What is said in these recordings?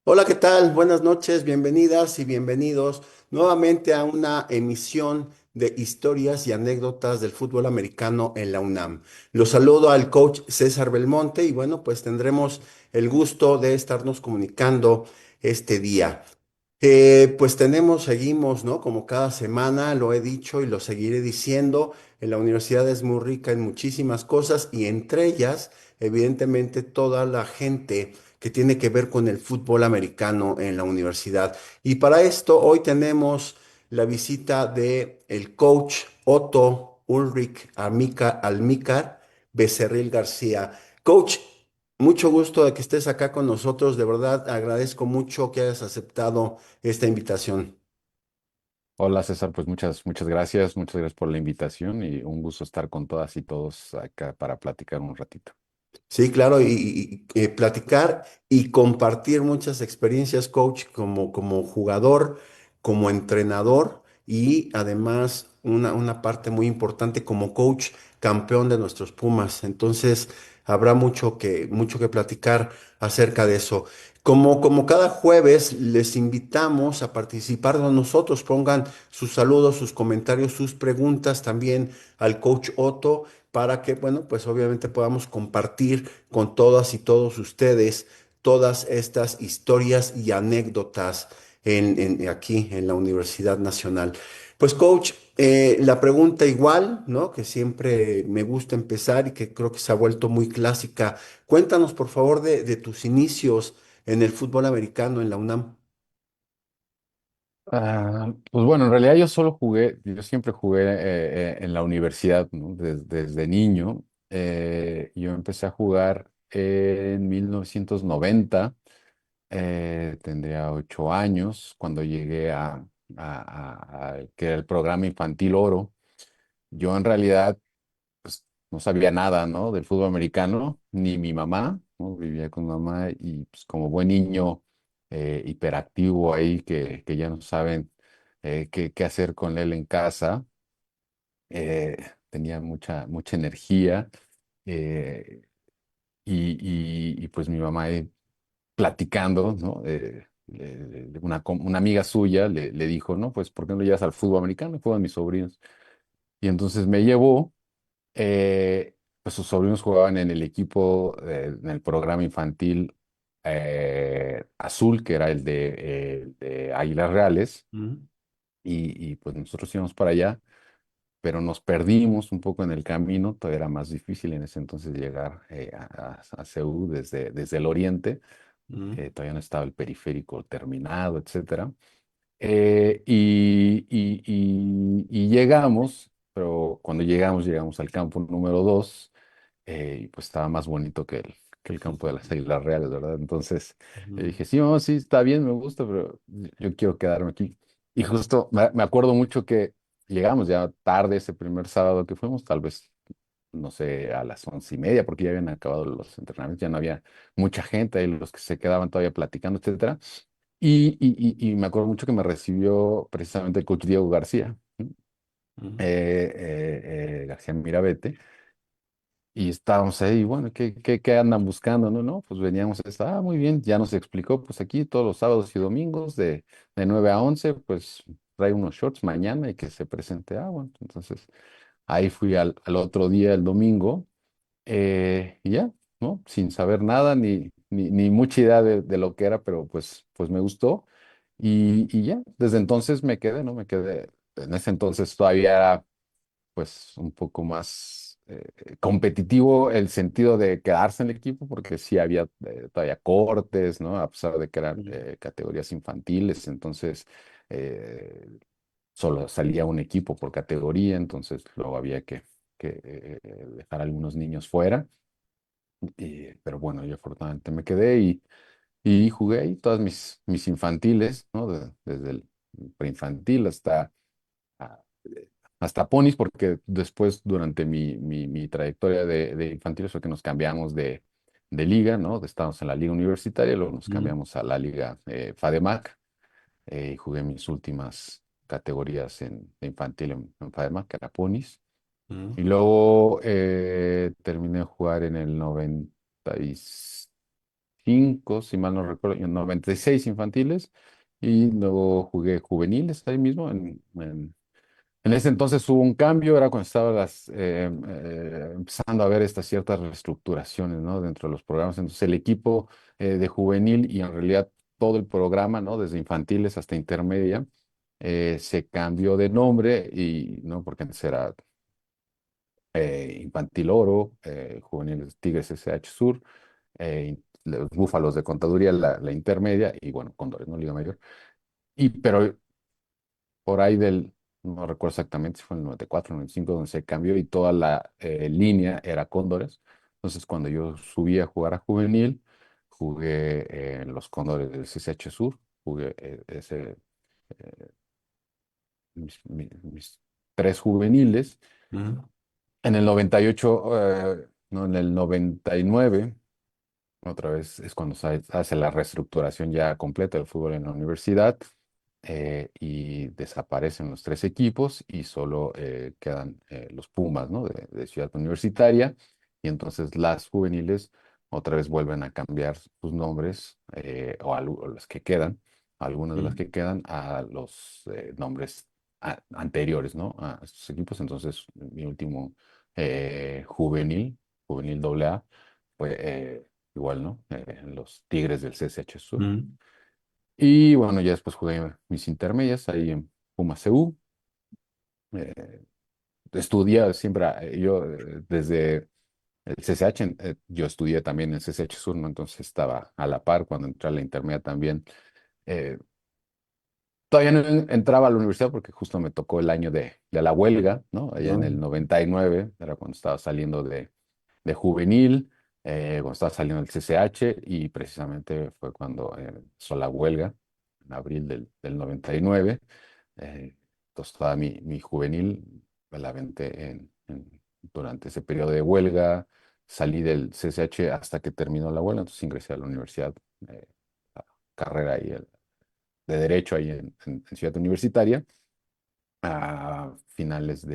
Hola, ¿qué tal? Buenas noches, bienvenidas y bienvenidos nuevamente a una emisión de historias y anécdotas del fútbol americano en la UNAM. Los saludo al coach César Belmonte y bueno, pues tendremos el gusto de estarnos comunicando este día. Pues seguimos, ¿no? Como cada semana, lo he dicho y lo seguiré diciendo, en la universidad es muy rica en muchísimas cosas y entre ellas, evidentemente, toda la gente que tiene que ver con el fútbol americano en la universidad. Y para esto, hoy tenemos la visita de el coach Otto Ulrich Almícar Becerril García. Coach, mucho gusto de que estés acá con nosotros. De verdad, agradezco mucho que hayas aceptado esta invitación. Hola César, pues muchas gracias por la invitación y un gusto estar con todas y todos acá para platicar un ratito. Sí, claro, platicar y compartir muchas experiencias, coach, como jugador, como entrenador y además una parte muy importante como coach campeón de nuestros Pumas. Entonces, habrá mucho que platicar acerca de eso. Como cada jueves, les invitamos a participar con nosotros. Pongan sus saludos, sus comentarios, sus preguntas también al coach Otto para que, bueno, pues obviamente podamos compartir con todas y todos ustedes todas estas historias y anécdotas aquí en la Universidad Nacional. Pues, coach, la pregunta igual, ¿no? Que siempre me gusta empezar y que creo que se ha vuelto muy clásica. Cuéntanos, por favor, de tus inicios en el fútbol americano en la UNAM. Pues bueno, en realidad yo siempre jugué en la universidad, ¿no? Desde niño. Yo empecé a jugar en 1990, tendría 8 años cuando llegué que era el programa infantil Oro. Yo en realidad pues no sabía nada, ¿no? Del fútbol americano, ni mi mamá, ¿no? Vivía con mamá y pues como buen niño hiperactivo ahí que ya no saben qué hacer con él en casa, tenía mucha energía eh, y pues mi mamá ahí platicando, ¿no? Una amiga suya le dijo, ¿no? Pues ¿por qué no lo llevas al fútbol americano? Juegan mis sobrinos. Y entonces me llevó. Pues sus sobrinos jugaban en el equipo, en el programa infantil azul, que era el de Águilas Reales, Mm, pues nosotros íbamos para allá, pero nos perdimos un poco en el camino, todavía era más difícil en ese entonces llegar a Seúl desde el oriente, mm, todavía no estaba el periférico terminado, etcétera. Y llegamos, pero cuando llegamos al campo número 2, y pues estaba más bonito que el campo de las Islas Reales, ¿verdad? Entonces le mm, dije, sí, mamá, sí, está bien, me gusta, pero yo quiero quedarme aquí. Y justo me acuerdo mucho que llegamos ya tarde ese primer sábado que fuimos, tal vez, no sé, a las 11:30, porque ya habían acabado los entrenamientos, ya no había mucha gente, ahí los que se quedaban todavía platicando, etcétera. Y me acuerdo mucho que me recibió precisamente el coach Diego García, ¿no? mm, García Mirabete, y estábamos ahí, bueno, ¿qué andan buscando? No, no, pues veníamos, muy bien, ya nos explicó, pues aquí todos los sábados y domingos de 9 a 11 pues trae unos shorts mañana y que se presente, bueno, entonces ahí fui al otro día, el domingo, y ya, ¿no? Sin saber nada ni mucha idea de lo que era, pero pues me gustó. Y ya, desde entonces me quedé, ¿no? Me quedé. En ese entonces todavía era, pues, un poco más competitivo el sentido de quedarse en el equipo, porque sí había todavía cortes, ¿no? A pesar de que eran mm, categorías infantiles, entonces eh, solo salía un equipo por categoría, entonces luego había que dejar a algunos niños fuera. Pero bueno, yo afortunadamente me quedé y jugué ahí todas mis infantiles, ¿no? Desde el preinfantil a- hasta ponis, porque después durante mi trayectoria de infantiles fue que nos cambiamos de liga, ¿no? Estábamos en la liga universitaria, luego nos mm, cambiamos a la liga FADEMAC y jugué mis últimas categorías de infantil en FADEMAC, que era ponis. mm, Y luego terminé de jugar en el 97, 95, si mal no recuerdo, y en 96 infantiles, y luego jugué juveniles ahí mismo. En ese entonces hubo un cambio, era cuando estaba empezando a ver estas ciertas reestructuraciones, ¿no? Dentro de los programas. Entonces el equipo de juvenil y en realidad todo el programa, ¿no? Desde infantiles hasta intermedia, se cambió de nombre y, ¿no? Porque antes era Infantil Oro, Juveniles Tigres SH Sur, los Búfalos de Contaduría, la intermedia, y bueno, Cóndores, ¿no? Liga Mayor. Pero por ahí no recuerdo exactamente si fue en el 94, 95, donde se cambió y toda la línea era Cóndores. Entonces, cuando yo subí a jugar a juvenil, jugué en los Cóndores del CCH Sur, jugué eh, mis tres juveniles. Ujú, En el 98, no, en el 99. Otra vez es cuando se hace la reestructuración ya completa del fútbol en la universidad, y desaparecen los tres equipos y solo quedan los Pumas, ¿no? De Ciudad Universitaria. Y entonces las juveniles otra vez vuelven a cambiar sus nombres, o las que quedan, algunas de las ujú, que quedan, a los nombres anteriores, ¿no? A estos equipos. Entonces mi último juvenil AA, fue igual, ¿no? En los Tigres del CSH Sur. ujú, Y bueno, ya después jugué mis intermedias ahí en Puma CU. Eh, Estudié siempre, yo desde el CCH, yo estudié también en el CCH Sur, ¿no? Entonces estaba a la par cuando entré a la intermedia también. Eh, Todavía no entraba a la universidad porque justo me tocó el año de la huelga, ¿no? Allá en ¿no? el 99, era cuando estaba saliendo de juvenil, cuando estaba saliendo del CCH, y precisamente fue cuando empezó la huelga, en abril del 99. Eh, entonces toda mi juvenil me la aventé durante ese periodo de huelga. Salí del CCH hasta que terminó la huelga, entonces ingresé a la universidad, a carrera ahí, de Derecho ahí en Ciudad Universitaria, a finales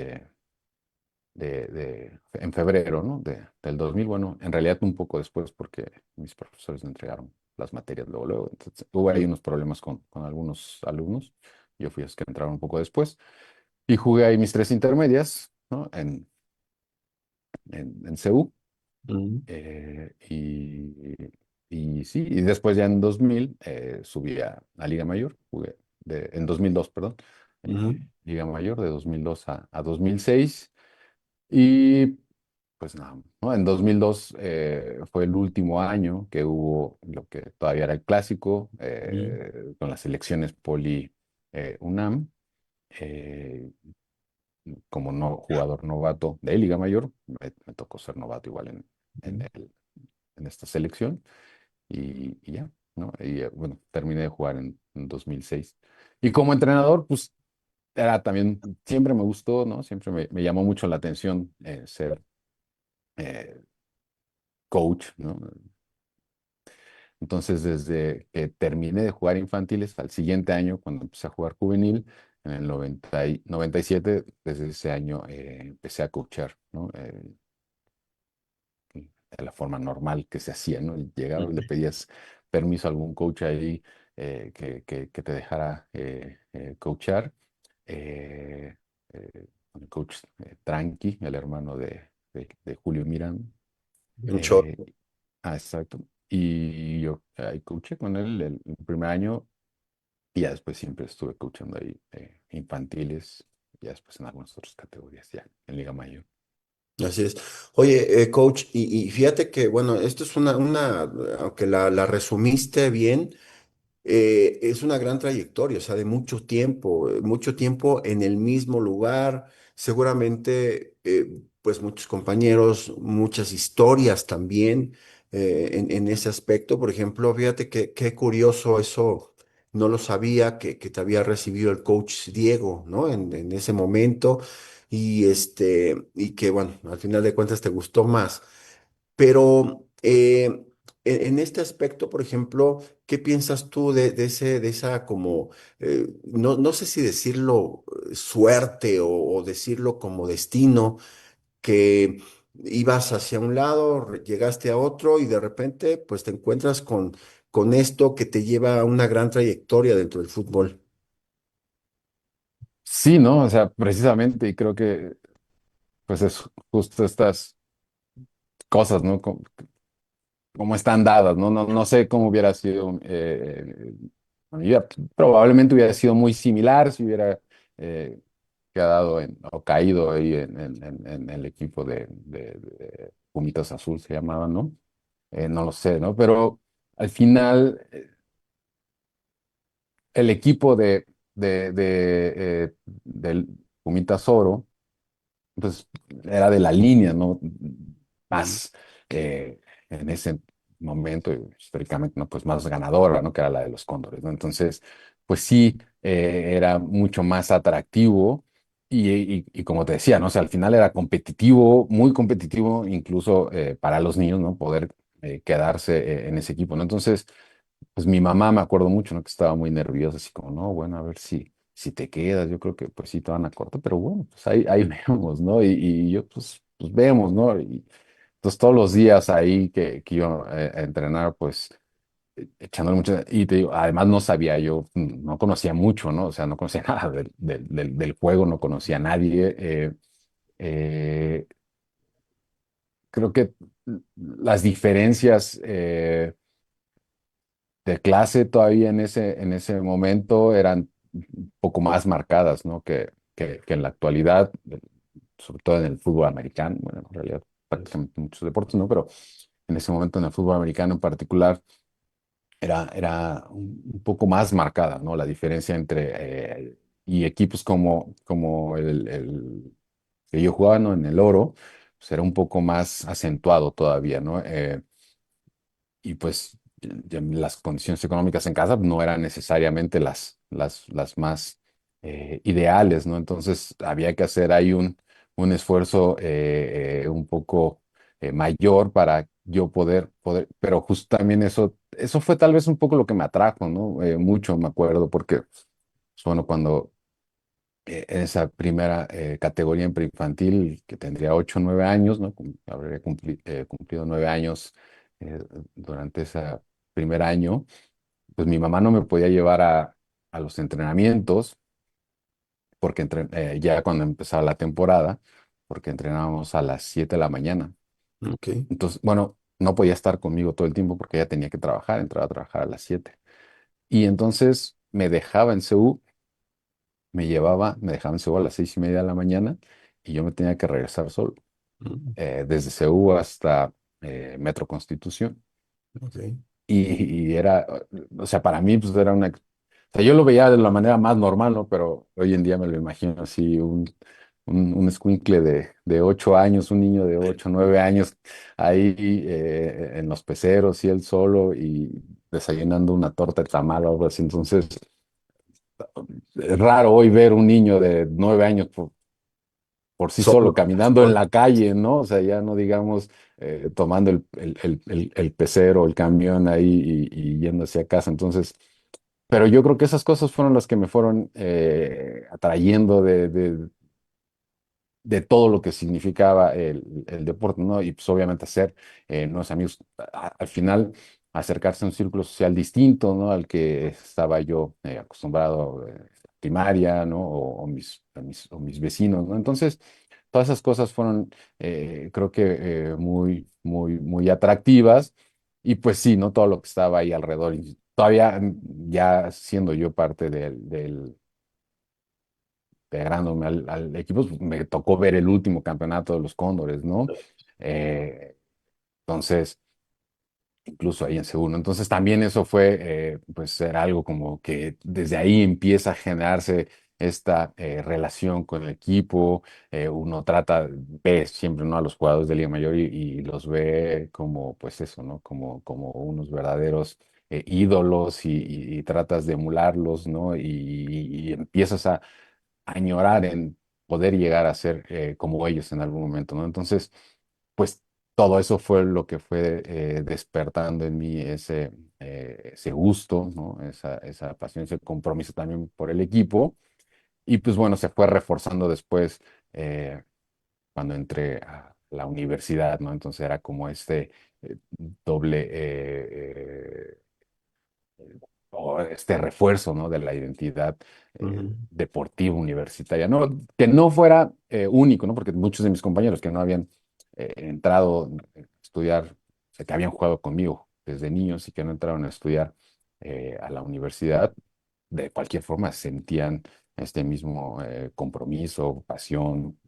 en febrero, ¿no? Del 2000. Bueno, en realidad un poco después porque mis profesores me entregaron las materias luego, luego. Entonces hubo ahí unos problemas con algunos alumnos. Yo fui los que entraron un poco después y jugué ahí mis tres intermedias, ¿no? En CU. Ujú, Y sí, y después ya en 2000 subí a Liga Mayor, jugué en 2002, perdón, ujú, Liga Mayor de 2002 a 2006. Y pues nada, ¿no? En 2002 fue el último año que hubo lo que todavía era el clásico, ujú, con las elecciones Poli UNAM. eh, Como no jugador novato de Liga Mayor, me tocó ser novato igual en, ujú. el- en esta selección, y ya, ¿no? Y bueno, terminé de jugar en 2006. Y como entrenador, pues era también, siempre me gustó, ¿no? Siempre me llamó mucho la atención ser eh, coach, ¿no? Entonces, desde que terminé de jugar infantiles, al siguiente año, cuando empecé a jugar juvenil, en el 97, desde ese año empecé a coachar, ¿no? De la forma normal que se hacía, ¿no? Llegabas, le pedías permiso a algún coach ahí, que te dejara coachar. Eh, el coach Tranqui, el hermano de Julio Mirán. Un eh, chorro. exacto. Y yo ahí coaché con él el primer año, y ya después siempre estuve coachando ahí infantiles, y ya después en algunas otras categorías, ya en Liga Mayor. Así es. Oye, coach, y fíjate que, bueno, esto es aunque la resumiste bien, es una gran trayectoria, o sea, de mucho tiempo en el mismo lugar, seguramente, pues muchos compañeros, muchas historias también en ese aspecto. Por ejemplo, fíjate que qué curioso eso, no lo sabía que te había recibido el coach Diego, ¿no? En ese momento, y que, bueno, al final de cuentas te gustó más. Pero en este aspecto, por ejemplo, ¿qué piensas tú de esa como, no sé si decirlo suerte o decirlo como destino, que ibas hacia un lado, llegaste a otro y de repente pues te encuentras con esto que te lleva a una gran trayectoria dentro del fútbol. Sí, ¿no? O sea, precisamente, y creo que pues es justo estas cosas, ¿no? Como están dadas, ¿no? No sé cómo hubiera sido mi vida. Probablemente hubiera sido muy similar si hubiera eh, quedado o caído ahí en el equipo de Pumitas Azul, se llamaba, ¿no? No lo sé, ¿no? Pero al final, el equipo del Pumitas Oro, pues era de la línea, ¿no? Mm, Más en ese momento, históricamente, ¿no? Pues más ganadora, ¿no? Que era la de los Cóndores, ¿no? Entonces, pues sí, era mucho más atractivo y como te decía, ¿no? O sea, al final era competitivo, muy competitivo, incluso para los niños, ¿no? Poder quedarse en ese equipo, ¿no? Entonces, pues mi mamá me acuerdo mucho, ¿no? Que estaba muy nerviosa, así como, no, bueno, a ver si te quedas, yo creo que pues sí te van a cortar, pero bueno, pues ahí vemos, ¿no? Y yo, pues vemos, ¿no? Y entonces todos los días ahí que iba a entrenar, pues echándole mucho, y te digo, además no sabía yo, no conocía mucho, ¿no? O sea, no conocía nada del juego, no conocía a nadie. Eh, Creo que las diferencias de clase todavía en ese momento eran un poco más marcadas, ¿no? Que en la actualidad, sobre todo en el fútbol americano, bueno, en realidad prácticamente muchos deportes, ¿no? Pero en ese momento en el fútbol americano en particular era un poco más marcada, ¿no? La diferencia y equipos como el que yo jugaba, ¿no? En el Oro, pues era un poco más acentuado todavía, ¿no? Y pues las condiciones económicas en casa no eran necesariamente las más ideales, ¿no? Entonces había que hacer ahí un esfuerzo un poco mayor para yo poder, pero justo también eso fue tal vez un poco lo que me atrajo, ¿no? Mucho me acuerdo, porque, pues, bueno, cuando en esa primera categoría en preinfantil, que tendría 8 o 9 años, ¿no? Habría cumplido 9 años eh, durante ese primer año, pues mi mamá no me podía llevar a los entrenamientos, porque ya cuando empezaba la temporada, porque entrenábamos a las 7 de la mañana. ok. Entonces, bueno, no podía estar conmigo todo el tiempo porque ella tenía que trabajar, entraba a trabajar a las 7. Y entonces me dejaba en CU, me dejaba en CU a las 6:30 de la mañana y yo me tenía que regresar solo, Mm, desde CU hasta Metro Constitución. ok. Y era, o sea, para mí pues era o sea, yo lo veía de la manera más normal, ¿no? Pero hoy en día me lo imagino así, un escuincle de 8 años, un niño de 8 o 9 años ahí en los peceros y él solo y desayunando una torta de tamal o algo así. Entonces, es raro hoy ver un niño de 9 años por sí solo, Solo. caminando en la calle, ¿no? O sea, ya no digamos tomando el pecero, el camión ahí y yendo hacia casa. Entonces, pero yo creo que esas cosas fueron las que me fueron atrayendo de todo lo que significaba el deporte, ¿no? Y pues obviamente hacer nuevos amigos, al final acercarse a un círculo social distinto, ¿no? Al que estaba yo acostumbrado primaria, ¿no? O mis vecinos, ¿no? Entonces, todas esas cosas fueron, creo que muy, muy, muy atractivas. Y pues sí, ¿no? Todo lo que estaba ahí alrededor. Y todavía ya siendo yo parte integrándome al equipo, pues, me tocó ver el último campeonato de los Cóndores, ¿no? Eh, entonces, incluso ahí en segundo. Entonces, también eso fue, pues, era algo como que desde ahí empieza a generarse esta relación con el equipo. Uno ve siempre, ¿no? A los jugadores de Liga Mayor y los ve como, pues, eso, ¿no? Como unos verdaderos ídolos y tratas de emularlos, ¿no? Y empiezas a añorar en poder llegar a ser como ellos en algún momento, ¿no? Entonces, pues todo eso fue lo que fue despertando en mí ese gusto, ¿no? Esa pasión, ese compromiso también por el equipo. Y pues bueno, se fue reforzando después cuando entré la universidad, ¿no? Entonces era como este doble o este refuerzo, ¿no? De la identidad Ujú, deportiva universitaria, ¿no? Que no fuera único, ¿no? Porque muchos de mis compañeros que no habían entrado a estudiar, o sea, que habían jugado conmigo desde niños y que no entraron a estudiar a la universidad, de cualquier forma sentían este mismo compromiso, pasión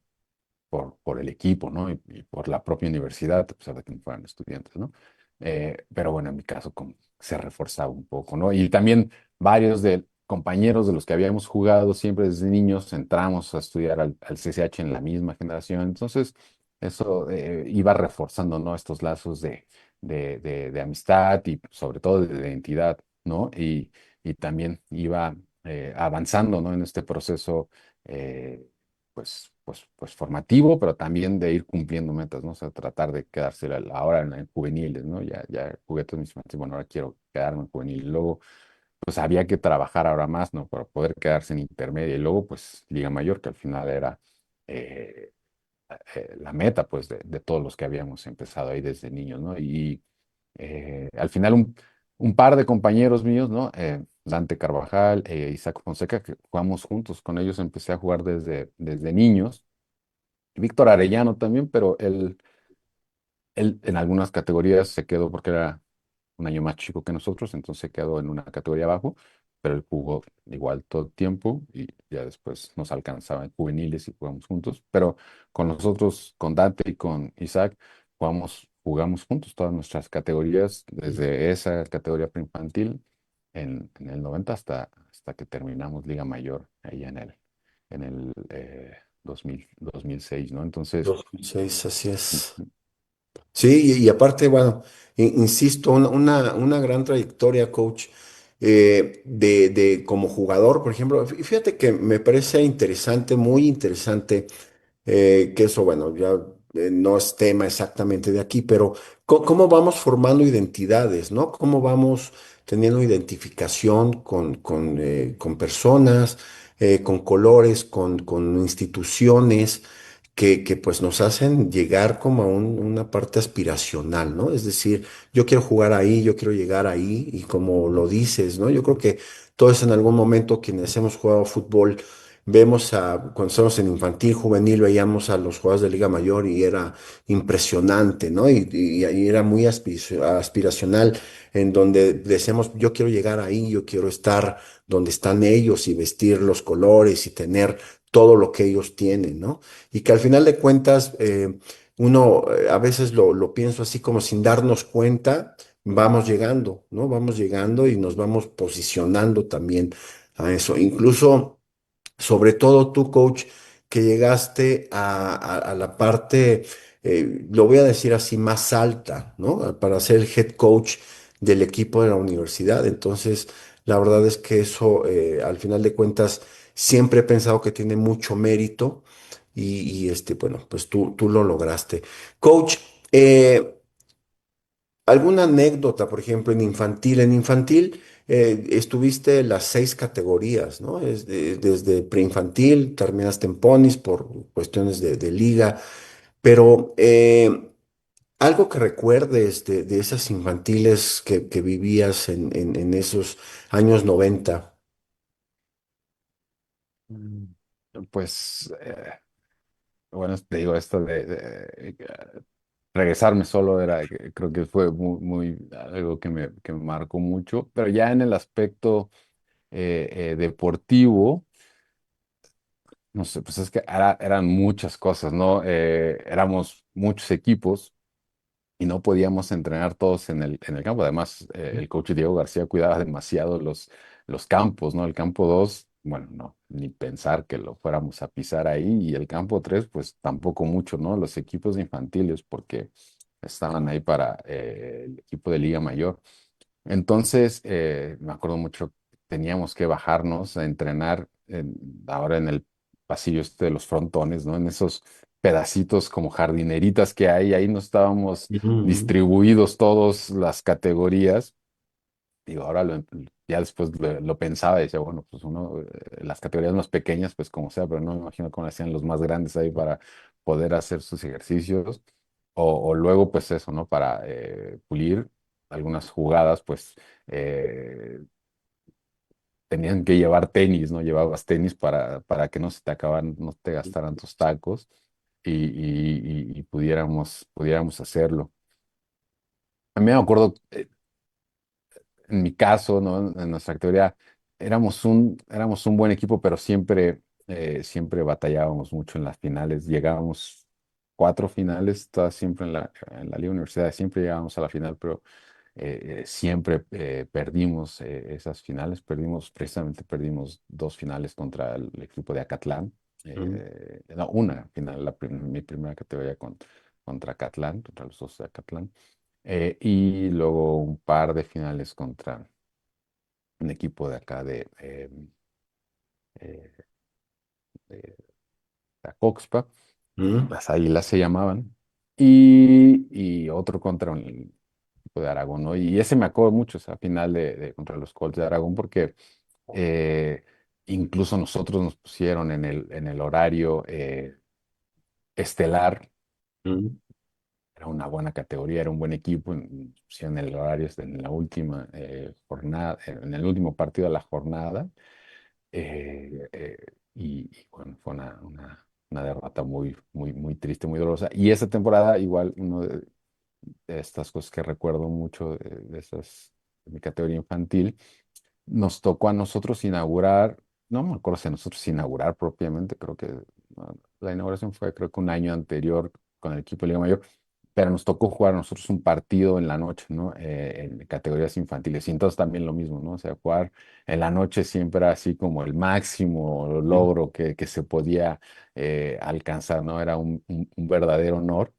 por el equipo, ¿no? Y por la propia universidad, a pesar de que no fueran estudiantes, ¿no? Pero bueno, en mi caso se reforzaba un poco, ¿no? Y también varios de compañeros de los que habíamos jugado siempre desde niños entramos a estudiar al CCH en la misma generación, entonces eso iba reforzando, ¿no? Estos lazos de amistad y sobre todo de identidad, ¿no? Y también iba avanzando, ¿no? En este proceso. Pues formativo, pero también de ir cumpliendo metas, ¿no? O sea, tratar de quedarse ahora en juveniles, ¿no? Ya jugué todos mis infantes, bueno, ahora quiero quedarme en juvenil. Luego, pues había que trabajar ahora más, ¿no? Para poder quedarse en intermedia. Y luego, pues, Liga Mayor, que al final era eh, la meta, pues, de todos los que habíamos empezado ahí desde niños, ¿no? Y al final un par de compañeros míos, ¿no? Dante Carvajal, Isaac Fonseca, que jugamos juntos, con ellos empecé a jugar desde niños. Víctor Arellano también, pero él en algunas categorías se quedó porque era un año más chico que nosotros, entonces se quedó en una categoría abajo, pero él jugó igual todo el tiempo y ya después nos alcanzaba en juveniles y jugamos juntos. Pero con nosotros, con Dante y con Isaac, jugamos juntos todas nuestras categorías, desde esa categoría preinfantil en el 90 hasta que terminamos Liga Mayor ahí en el 2006, ¿no? Entonces, 2006, así es. Sí, y aparte, bueno, insisto, una gran trayectoria, coach, de como jugador, por ejemplo. Fíjate que me parece interesante, muy interesante, que eso, bueno, ya no es tema exactamente de aquí, pero cómo vamos formando identidades, ¿no? Cómo vamos teniendo identificación con personas, con colores, con instituciones que pues nos hacen llegar como a una parte aspiracional, ¿no? Es decir, yo quiero jugar ahí, yo quiero llegar ahí, y como lo dices, ¿no? Yo creo que todos en algún momento quienes hemos jugado fútbol, vemos cuando estábamos en infantil, juvenil, veíamos a los jugadores de Liga Mayor y era impresionante, ¿no? Y era muy aspiracional, en donde decíamos, yo quiero llegar ahí, yo quiero estar donde están ellos y vestir los colores y tener todo lo que ellos tienen, ¿no? Y que al final de cuentas, uno a veces lo pienso así como sin darnos cuenta, vamos llegando, ¿no? Vamos llegando y nos vamos posicionando también a eso. Incluso, sobre todo tú, coach, que llegaste a la parte, lo voy a decir así, más alta, ¿no? Para ser el head coach del equipo de la universidad. Entonces, la verdad es que eso, al final de cuentas, siempre he pensado que tiene mucho mérito bueno, pues tú lo lograste. Coach, eh, ¿alguna anécdota, por ejemplo, en infantil? En infantil estuviste las 6 categorías, ¿no? Desde preinfantil, terminaste en ponis por cuestiones de liga, pero algo que recuerdes de esas infantiles que vivías en esos años 90. mm, pues, bueno, te digo, esto regresarme solo creo que fue algo que me marcó mucho, pero ya en el aspecto deportivo, no sé, pues es que eran muchas cosas, ¿no? Éramos muchos equipos y no podíamos entrenar todos en el campo. Además, el coach Diego García cuidaba demasiado los campos, ¿no? El campo 2 bueno, no, ni pensar que lo fuéramos a pisar ahí. Y el campo 3 pues tampoco mucho, ¿no? Los equipos infantiles, porque estaban ahí para el equipo de Liga Mayor. Entonces, me acuerdo mucho, teníamos que bajarnos a entrenar ahora en el pasillo este de los frontones, ¿no? En esos pedacitos como jardineritas que hay, ahí no estábamos Ujú. distribuidos todos las categorías. Digo, ahora ya después lo pensaba y decía, bueno, pues las categorías más pequeñas, pues como sea, pero no me imagino cómo hacían los más grandes ahí para poder hacer sus ejercicios. o luego, pues eso, ¿no? Para pulir algunas jugadas, pues tenían que llevar tenis, ¿no? Llevabas tenis para que no se te acabaran, no te gastaran tus tacos y pudiéramos hacerlo. A mí me acuerdo, en mi caso, ¿no? En nuestra teoría, éramos un buen equipo, pero siempre batallábamos mucho en las finales. Llegábamos 4 finales, todas siempre en la Liga Universidad, siempre llegábamos a la final, pero siempre perdimos esas finales. Precisamente perdimos 2 finales contra el equipo de Acatlán. Mm, No, una final, mi primera categoría contra Acatlán, contra los dos de Acatlán. Y luego un par de finales contra un equipo de acá eh, de Acoxpa, mm, las Águilas se llamaban, y otro contra un equipo de Aragón, ¿no? Y ese me acuerdo mucho, esa final contra los Colts de Aragón, porque eh, incluso nosotros nos pusieron en el horario estelar. mm, Era una buena categoría, era un buen equipo, pusieron el horario en la última jornada, en el último partido de la jornada. Y bueno, fue una derrota muy, muy, muy triste, muy dolorosa. Y esa temporada, igual, una de estas cosas que recuerdo mucho de mi categoría infantil, nos tocó a nosotros inaugurar, no me acuerdo si a nosotros inaugurar propiamente, creo que la inauguración fue creo que un año anterior con el equipo de Liga Mayor, pero nos tocó jugar a nosotros un partido en la noche, ¿no? En categorías infantiles. Y entonces también lo mismo, ¿no? O sea, jugar en la noche siempre era así como el máximo mm, logro que se podía alcanzar, ¿no? Era un verdadero honor.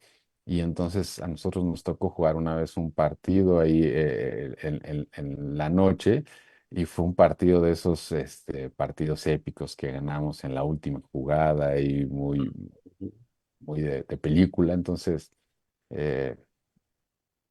Y entonces a nosotros nos tocó jugar una vez un partido ahí en la noche, y fue un partido de esos partidos épicos que ganamos en la última jugada y muy, muy de película. Entonces, eh,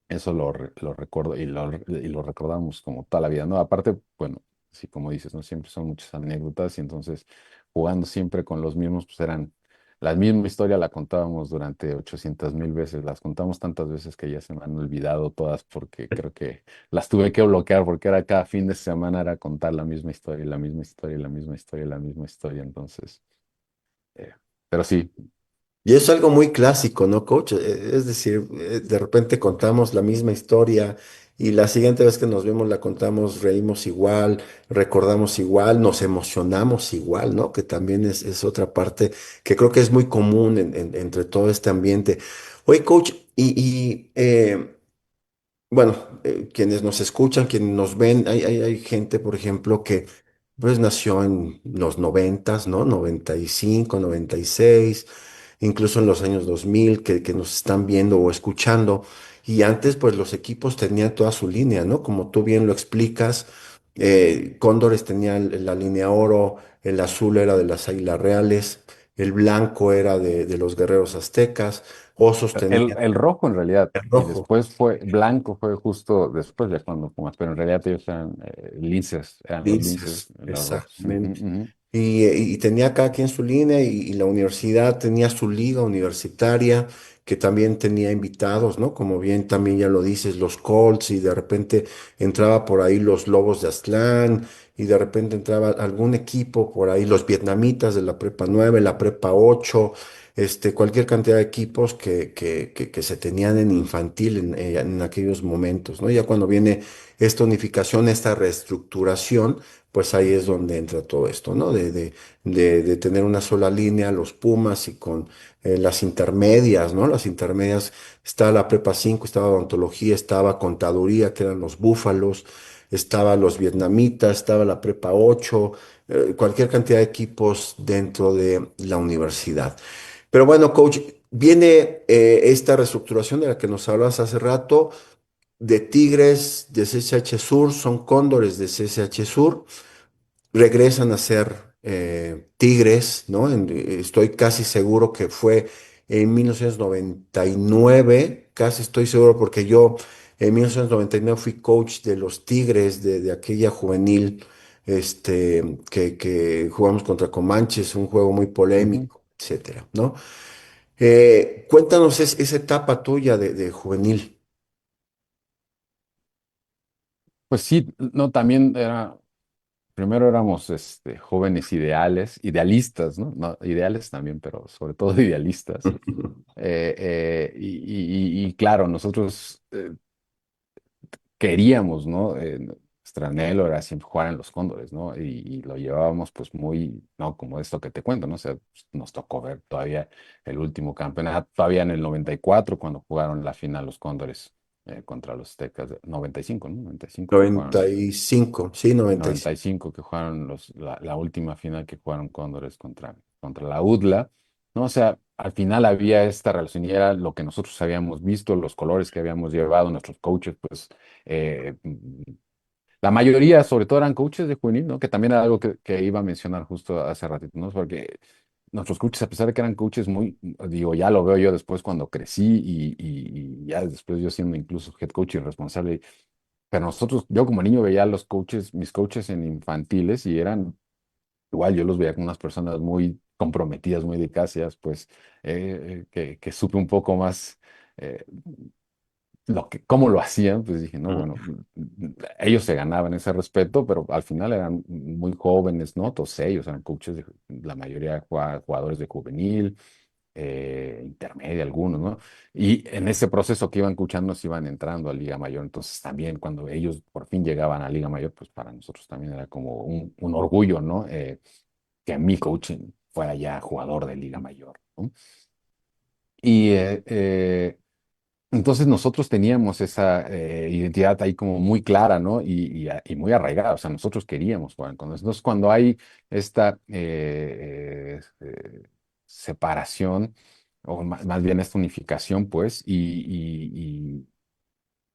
eso lo recuerdo y lo recordamos como toda la vida, ¿no? Aparte, bueno, sí, como dices, ¿no? Siempre son muchas anécdotas, y entonces jugando siempre con los mismos, pues eran la misma historia, la contábamos durante 800,000 veces, las contamos tantas veces que ya se me han olvidado todas, porque creo que las tuve que bloquear, porque era cada fin de semana era contar la misma historia, y la misma historia, y la misma historia, y la misma historia. Entonces, eh, pero sí. Y es algo muy clásico, ¿no, coach? Es decir, de repente contamos la misma historia y la siguiente vez que nos vemos la contamos, reímos igual, recordamos igual, nos emocionamos igual, ¿no? Que también es otra parte que creo que es muy común entre todo este ambiente. Oye, coach, bueno, quienes nos escuchan, quienes nos ven, hay gente, por ejemplo, que pues nació en los noventas, ¿no? 95, 96, incluso en los años 2000, que nos están viendo o escuchando. Y antes, pues los equipos tenían toda su línea, ¿no? Como tú bien lo explicas, Cóndores tenía la línea oro, el azul era de las Águilas Reales, el blanco era de los Guerreros Aztecas, Osos El, tenía el rojo en realidad, el y rojo. después blanco fue justo después de cuando Pumas, pero en realidad ellos eran linces, eran los linces, Dices, los rojos. Ujú, exactamente. ujú. Y tenía cada quien su línea y la universidad tenía su liga universitaria que también tenía invitados, ¿no? Como bien también ya lo dices, los Colts y de repente entraba por ahí los Lobos de Aztlán y de repente entraba algún equipo por ahí, los vietnamitas de la Prepa 9, la Prepa 8, cualquier cantidad de equipos que se tenían en infantil en aquellos momentos, ¿no? Ya cuando viene esta unificación, esta reestructuración, pues ahí es donde entra todo esto, ¿no? De tener una sola línea, los Pumas y con las intermedias, ¿no? Las intermedias, estaba la Prepa 5, estaba odontología, estaba contaduría, que eran los Búfalos, estaba los vietnamitas, estaba la Prepa 8, cualquier cantidad de equipos dentro de la universidad. Pero bueno, coach, viene esta reestructuración de la que nos hablabas hace rato, de Tigres de CCH Sur, son Cóndores de CCH Sur, regresan a ser Tigres, ¿no? Estoy casi seguro que fue en 1999, casi estoy seguro porque yo en 1999 fui coach de los Tigres de aquella juvenil, que jugamos contra Comanches, un juego muy Ujú. polémico, etcétera, ¿no? Cuéntanos esa etapa tuya de juvenil. Pues sí, no, también primero éramos jóvenes idealistas, ¿no? No, ideales también, pero sobre todo idealistas. Y claro, nosotros queríamos, ¿no? Nuestro anhelo era siempre jugar en los Cóndores, ¿no? Y lo llevábamos pues muy, ¿no? Como esto que te cuento, ¿no? O sea, pues, nos tocó ver todavía el último campeonato, todavía en el 94 cuando jugaron la final los Cóndores contra los Tecas, 95, ¿no? 95 que jugaron. 95, sí, 95. 95 que jugaron la última final que jugaron Cóndores contra la UDLA, ¿no? O sea, al final había esta relación y era lo que nosotros habíamos visto, los colores que habíamos llevado, nuestros coaches, pues, la mayoría, sobre todo, eran coaches de juvenil, ¿no? Que también era algo que iba a mencionar justo hace ratito, ¿no? Porque nuestros coaches, a pesar de que eran coaches muy, digo, ya lo veo yo después cuando crecí y ya después yo siendo incluso head coach y responsable, pero nosotros, yo como niño veía a los coaches, mis coaches en infantiles y eran, igual yo los veía como unas personas muy comprometidas, muy dedicadas, y ya después que supe un poco más eh, cómo lo hacían, pues dije, no, bueno, ellos se ganaban ese respeto, pero al final eran muy jóvenes, ¿no? Todos ellos eran coaches, la mayoría jugadores de juvenil, intermedia, algunos, ¿no? Y en ese proceso que iban coachando, nos iban entrando a Liga Mayor. Entonces también cuando ellos por fin llegaban a Liga Mayor, pues para nosotros también era como un orgullo, ¿no? Que mi coach fuera ya jugador de Liga Mayor, ¿no? Y entonces nosotros teníamos esa identidad ahí como muy clara, ¿no? Y muy arraigada. O sea, nosotros queríamos jugar con eso. Entonces, cuando hay esta separación, o más bien esta unificación, pues, y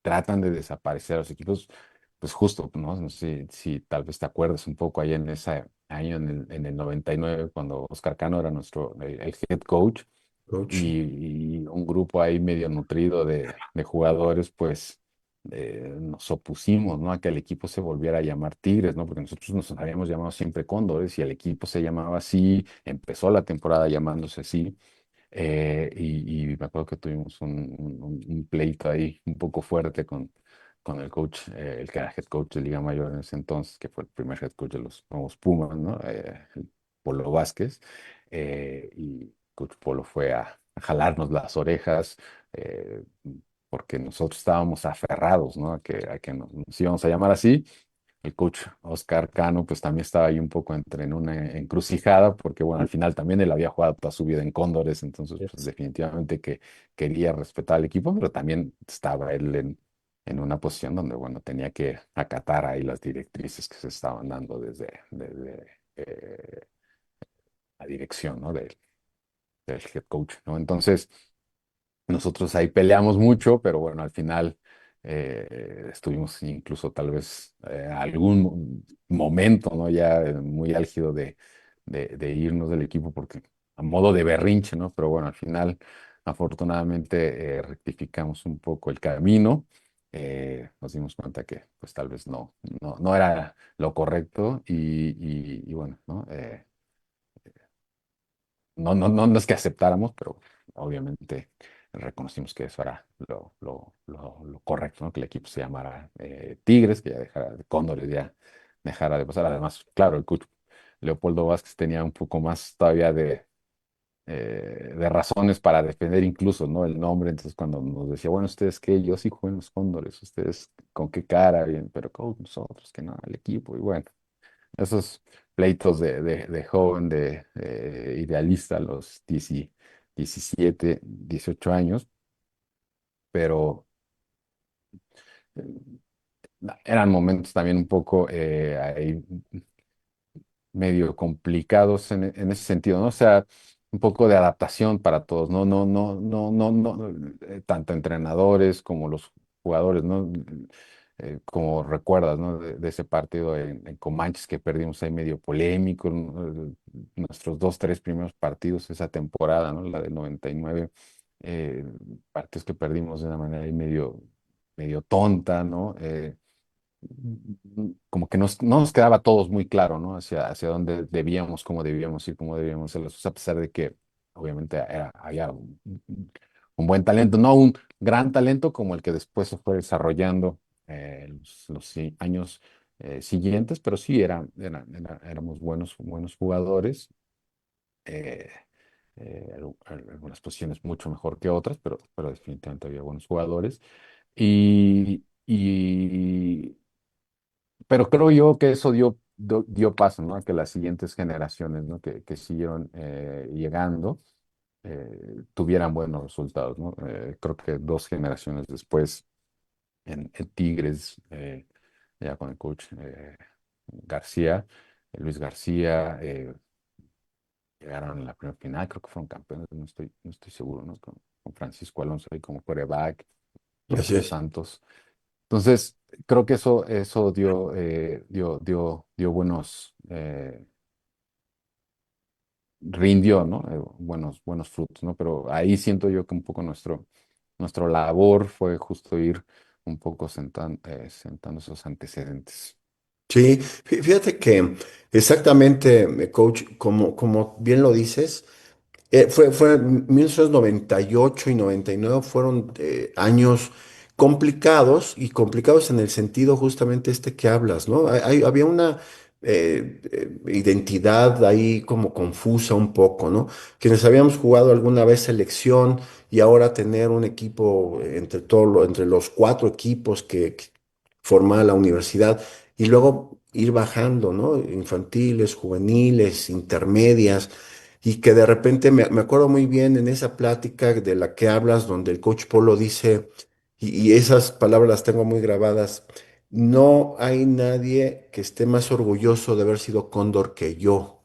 tratan de desaparecer a los equipos, pues justo, ¿no? No sé si tal vez te acuerdas un poco ahí en ese año, en el 99, cuando Oscar Cano era el head coach Coach. y un grupo ahí medio nutrido de jugadores, pues nos opusimos, ¿no? A que el equipo se volviera a llamar Tigres, ¿no? Porque nosotros nos habíamos llamado siempre Cóndores y el equipo se llamaba así, empezó la temporada llamándose así. Y me acuerdo que tuvimos un pleito ahí un poco fuerte con el coach, el que era head coach de Liga Mayor en ese entonces, que fue el primer head coach de los nuevos Pumas, ¿no? El Polo Vázquez. Y coach Polo fue a jalarnos las orejas, eh, porque nosotros estábamos aferrados, ¿no? A que nos íbamos a llamar así. El coach Oscar Cano, pues también estaba ahí un poco en una encrucijada, porque bueno, al final también él había jugado toda su vida en Cóndores, entonces pues definitivamente que quería respetar al equipo, pero también estaba él en una posición donde, bueno, tenía que acatar ahí las directrices que se estaban dando desde la dirección, ¿no? Del head coach, ¿no? Entonces, nosotros ahí peleamos mucho, pero bueno, al final estuvimos incluso tal vez algún momento, ¿no? Ya muy álgido de irnos del equipo porque a modo de berrinche, ¿no? Pero bueno, al final afortunadamente rectificamos un poco el camino. Nos dimos cuenta que pues tal vez no era lo correcto y bueno, ¿no? No es que aceptáramos, pero obviamente reconocimos que eso era lo correcto, ¿no? Que el equipo se llamara Tigres, que ya dejara, Cóndores ya dejara de pasar. Además, claro, el coach Leopoldo Vázquez tenía un poco más todavía de razones para defender incluso, ¿no? El nombre. Entonces, cuando nos decía, bueno, ¿ustedes qué? Yo sí juego en los Cóndores, ¿ustedes con qué cara? Bien, pero coach, nosotros, que no, el equipo. Y bueno, esos pleitos de joven, de idealista a los 17, 18 años, pero eran momentos también un poco ahí medio complicados en ese sentido, ¿no? O sea, un poco de adaptación para todos, ¿no? No, tanto entrenadores como los jugadores, ¿no? Como recuerdas, ¿no? De ese partido en Comanches que perdimos ahí medio polémico, ¿no? Nuestros dos, tres primeros partidos esa temporada, ¿no? La del 99, eh, partidos que perdimos de una manera ahí medio tonta, ¿no? Como que no nos quedaba a todos muy claro, ¿no? Hacia dónde debíamos, cómo debíamos ir, cómo debíamos hacerlo, a pesar de que obviamente había un buen talento, no un gran talento como el que después se fue desarrollando años siguientes, pero sí éramos buenos jugadores. eh, Algunas posiciones mucho mejor que otras, pero definitivamente había buenos jugadores. Y pero creo yo que eso dio paso, ¿no? A que las siguientes generaciones, ¿no? Que siguieron llegando tuvieran buenos resultados, ¿no? Creo que dos generaciones después, en Tigres, ya con el coach García, Luis García, llegaron a la primera final, creo que fueron campeones, no estoy seguro, ¿no? Con Francisco Alonso ahí como quarterback, Así Jonathan es. Santos. Entonces, creo que eso dio rindió, ¿no? Buenos frutos, ¿no? Pero ahí siento yo que un poco nuestro labor fue justo ir un poco sentando esos antecedentes. Sí, fíjate que exactamente, coach, como bien lo dices. Fue 1998 y 99 fueron años complicados y complicados en el sentido justamente este que hablas, ¿no? Había una identidad ahí como confusa un poco, ¿no? Quienes habíamos jugado alguna vez selección y ahora tener un equipo entre los cuatro equipos que formaba la universidad y luego ir bajando, ¿no? Infantiles, juveniles, intermedias. Y que de repente me acuerdo muy bien en esa plática de la que hablas, donde el coach Polo dice, y esas palabras las tengo muy grabadas, no hay nadie que esté más orgulloso de haber sido cóndor que yo,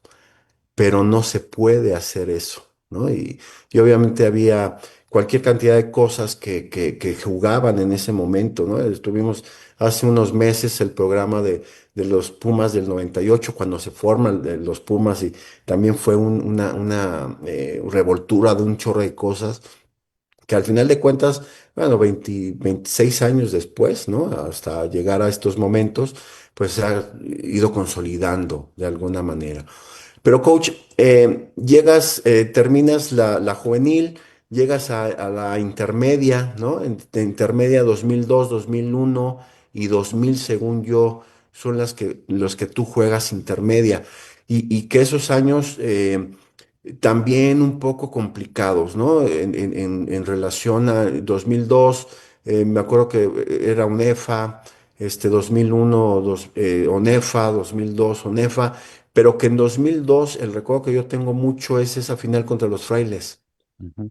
pero no se puede hacer eso, ¿no? Y obviamente había cualquier cantidad de cosas que jugaban en ese momento, ¿no? Estuvimos hace unos meses el programa de los Pumas del 98 cuando se forman los Pumas, y también fue una revoltura de un chorro de cosas que al final de cuentas, bueno, 26 años después, ¿no? Hasta llegar a estos momentos, pues se ha ido consolidando de alguna manera. Pero coach, terminas la juvenil, llegas a la intermedia, ¿no? De intermedia 2002, 2001 y 2000, según yo, son los que tú juegas intermedia. Y que esos años también un poco complicados, ¿no? En relación a 2002, me acuerdo que era UNEFA, 2001, ONEFA, 2002, ONEFA. Pero que en 2002 el recuerdo que yo tengo mucho es esa final contra los Frailes. Ujú.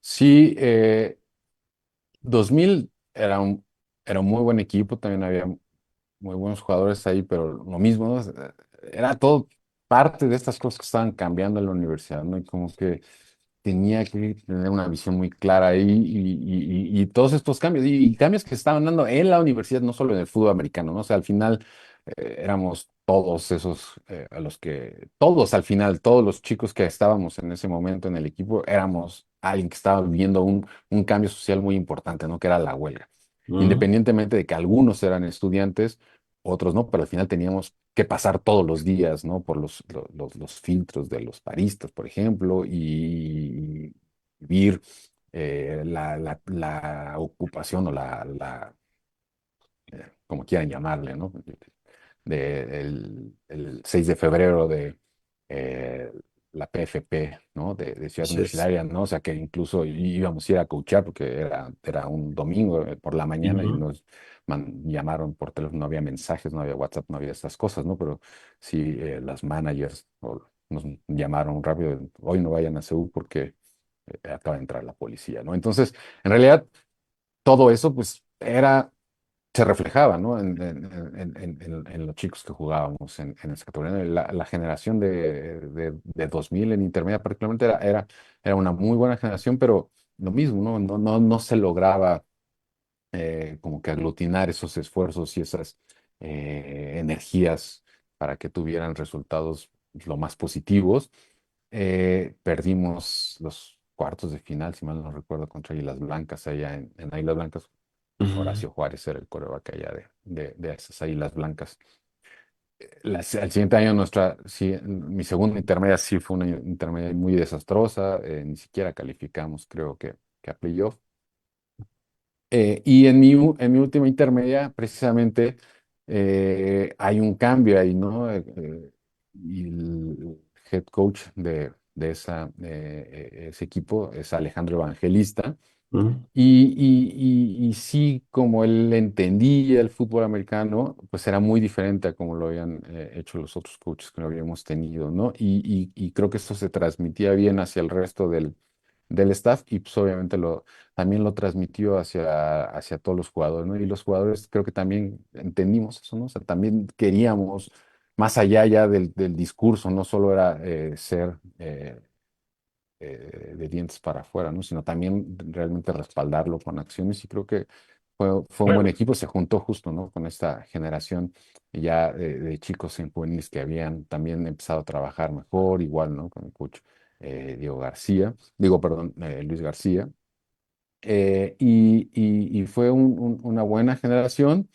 Sí, 2000 era un muy buen equipo, también había muy buenos jugadores ahí, pero lo mismo, ¿no? Era todo parte de estas cosas que estaban cambiando en la universidad, ¿no? Y como que tenía que tener una visión muy clara ahí y todos estos cambios, y cambios que se estaban dando en la universidad, no solo en el fútbol americano, ¿no? O sea, al final éramos todos esos, todos al final, todos los chicos que estábamos en ese momento en el equipo, éramos alguien que estaba viviendo un cambio social muy importante, ¿no? Que era la huelga. Ujú, Independientemente de que algunos eran estudiantes, otros no, pero al final teníamos que pasar todos los días, ¿no? Por los filtros de los paristas, por ejemplo, y vivir la ocupación o como quieran llamarle, ¿no? El 6 de febrero de eh, la PFP, ¿no? De Ciudad así es. Universitaria, ¿no? O sea que incluso íbamos a ir a coachar porque era un domingo por la mañana y Ujú, nos llamaron por teléfono, no había mensajes, no había WhatsApp, no había estas cosas, ¿no? Pero sí, las managers nos llamaron rápido, hoy no vayan a Seúl porque acaba de entrar la policía, ¿no? Entonces, en realidad, todo eso, pues, se reflejaba, ¿no? En los chicos que jugábamos en esa categoría. La generación de 2000 en intermedia particularmente era una muy buena generación, pero lo mismo, ¿no? No se lograba como que aglutinar esos esfuerzos y esas energías para que tuvieran resultados lo más positivos. Perdimos los cuartos de final, si mal no recuerdo, contra Águilas Blancas allá en Águilas Blancas. ujú. Horacio Juárez era el coreback allá de esas Águilas Blancas. Al siguiente año sí, mi segunda intermedia sí fue una intermedia muy desastrosa, ni siquiera calificamos, creo que a playoff. Y en mi última intermedia, precisamente, hay un cambio ahí, ¿no? Y el head coach de ese equipo es Alejandro Evangelista. Mm, Y sí, como él entendía el fútbol americano, pues era muy diferente a como lo habían hecho los otros coaches que lo habíamos tenido, ¿no? Y creo que eso se transmitía bien hacia el resto del staff y pues obviamente también lo transmitió hacia todos los jugadores, ¿no? Y los jugadores creo que también entendimos eso, ¿no? O sea, también queríamos, más allá ya del discurso, no solo era ser de dientes para afuera, ¿no? Sino también realmente respaldarlo con acciones y creo que fue un buen equipo, se juntó justo, ¿no? Con esta generación ya de chicos en juveniles que habían también empezado a trabajar mejor, igual, ¿no? Con el coach Diego García, digo, perdón, Luis García. Y fue una buena generación.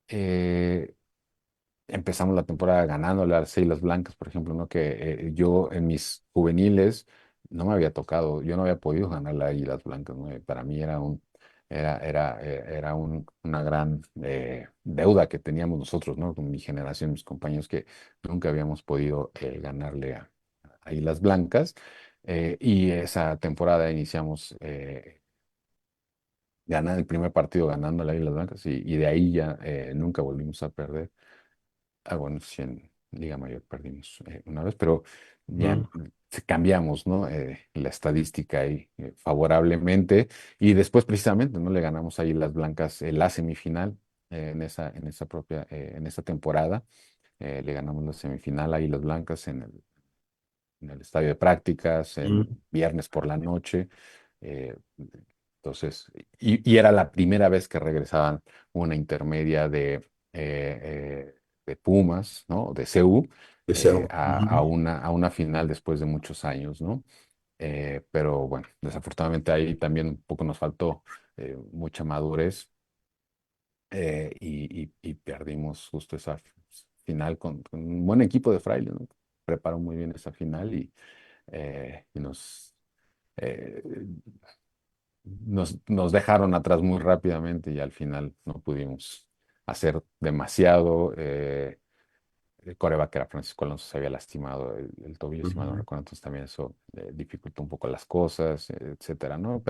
Eh, Empezamos la temporada ganándole a las Águilas Blancas, por ejemplo, ¿no? Que yo en mis juveniles no me había tocado, yo no había podido ganar las Águilas Blancas, ¿no? Para mí era una gran deuda que teníamos nosotros, ¿no? Con mi generación, mis compañeros, que nunca habíamos podido ganarle a Águilas Blancas. Y esa temporada iniciamos ganando el primer partido ganando a las Águilas Blancas y de ahí ya nunca volvimos a perder. Ah, bueno, sí, en Liga Mayor perdimos una vez, pero ya mm, cambiamos, ¿no? La estadística ahí favorablemente y después precisamente, ¿no? Le ganamos ahí las Blancas la semifinal en esa temporada. Le ganamos la semifinal ahí las Blancas en el estadio de prácticas, mm. en viernes por la noche. eh, entonces, y era la primera vez que regresaban una intermedia de Pumas, ¿no? De CU, Deseo. Ujú. a una final después de muchos años, ¿no? Pero bueno, desafortunadamente ahí también un poco nos faltó mucha madurez y perdimos justo esa final con un buen equipo de Fraile, ¿no? Preparó muy bien esa final y eh, nos dejaron atrás muy rápidamente y al final no pudimos hacer demasiado. El coreback era Francisco Alonso, se había lastimado el tobillo, si mal no Ujú. recuerdo, entonces también eso dificultó un poco las cosas, etcétera, ¿no?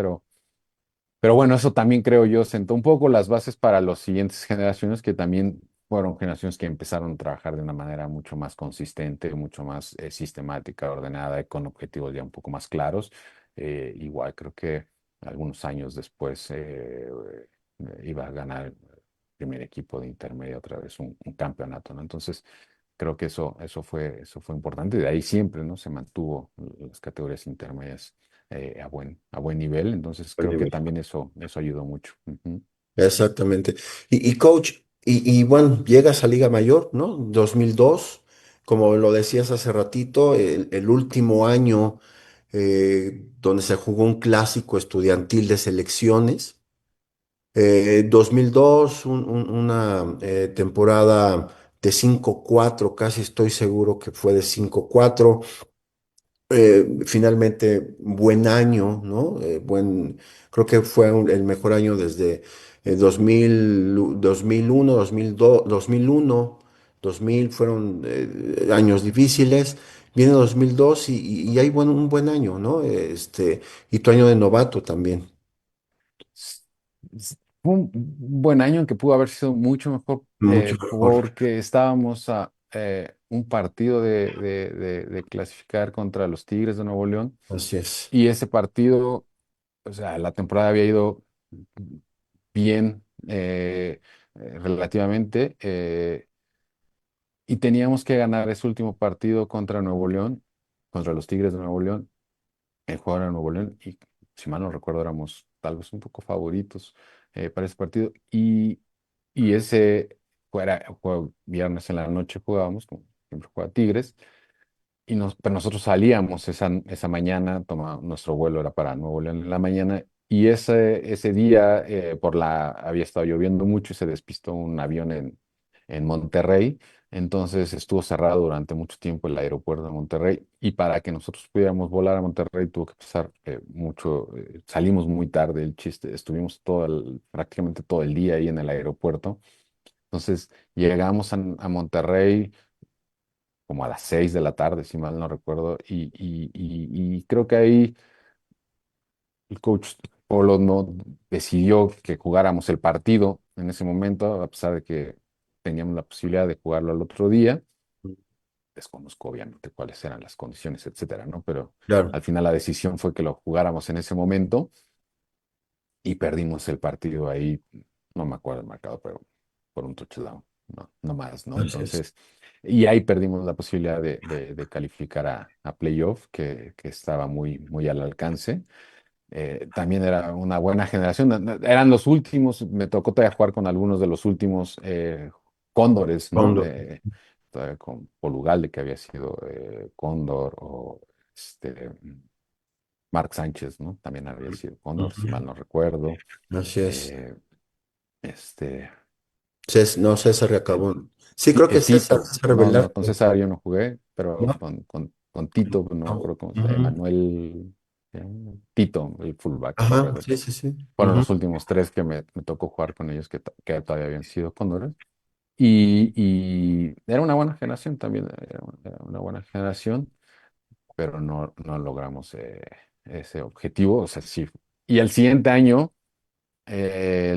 Pero bueno, eso también creo yo sentó un poco las bases para las siguientes generaciones que también fueron generaciones que empezaron a trabajar de una manera mucho más consistente, mucho más sistemática, ordenada y con objetivos ya un poco más claros. Igual creo que algunos años después iba a ganar el primer equipo de intermedio otra vez un campeonato, ¿no? Entonces creo que eso fue importante. De ahí siempre, ¿no? Se mantuvo las categorías intermedias a buen nivel. Entonces Buen creo que nivel. también eso ayudó mucho. Ujú. Exactamente. Y coach, bueno, llegas a Liga Mayor, ¿no? 2002, como lo decías hace ratito, el último año donde se jugó un clásico estudiantil de selecciones. 2002, una temporada de 5-4, casi estoy seguro que fue de 5-4. Finalmente, buen año, ¿no? Creo que fue el mejor año desde 2001, 2002, 2001, 2000 fueron años difíciles. Viene 2002 y hay un buen año, ¿no? Y tu año de novato también. S- Fue un buen año en que pudo haber sido mucho mejor Mucho mejor. porque estábamos a un partido de clasificar contra los Tigres de Nuevo León Así es. y ese partido, o sea, la temporada había ido bien relativamente y teníamos que ganar ese último partido contra Nuevo León, contra los Tigres de Nuevo León, el jugador de Nuevo León y si mal no recuerdo éramos tal vez un poco favoritos para ese partido y ese fue viernes en la noche jugábamos, como siempre juega Tigres. Pero nosotros salíamos esa mañana, nuestro vuelo era para Nuevo León en la mañana, y ese día había estado lloviendo mucho y se despistó un avión en Monterrey. Entonces estuvo cerrado durante mucho tiempo el aeropuerto de Monterrey y para que nosotros pudiéramos volar a Monterrey tuvo que pasar mucho, salimos muy tarde, el chiste, estuvimos prácticamente todo el día ahí en el aeropuerto. Entonces llegamos a Monterrey como a las 6 de la tarde, si mal no recuerdo, y creo que ahí el coach Polo no decidió que jugáramos el partido en ese momento, a pesar de que teníamos la posibilidad de jugarlo al otro día. Desconozco obviamente cuáles eran las condiciones, etcétera, ¿no? Pero Claro, al final la decisión fue que lo jugáramos en ese momento y perdimos el partido ahí, no me acuerdo el marcado, pero por un touchdown, no, no más, ¿no? así es. Entonces, y ahí perdimos la posibilidad de calificar a playoff, que estaba muy, muy al alcance. También era una buena generación, eran los últimos, me tocó todavía jugar con algunos de los últimos Cóndores, ¿no? Fondo. Todavía con Polugalde, que había sido Cóndor, o este, Mark Sánchez, ¿no? También había sido Cóndor, si mal Ujú. no recuerdo. Así es. Eh, este, No, César Acabón. Sí, creo que Tito, César no, no, con Velarde, César yo no jugué, pero ¿no? con Tito, no me No. acuerdo cómo se llama, Ujú. Emanuel, Tito, el fullback, me Ajá, parece. sí, sí, sí. Fueron Ujú. los últimos tres que me tocó jugar con ellos que todavía habían sido Cóndores. Y era una buena generación también, era una buena generación, pero no, no logramos ese objetivo. O sea, sí. Y el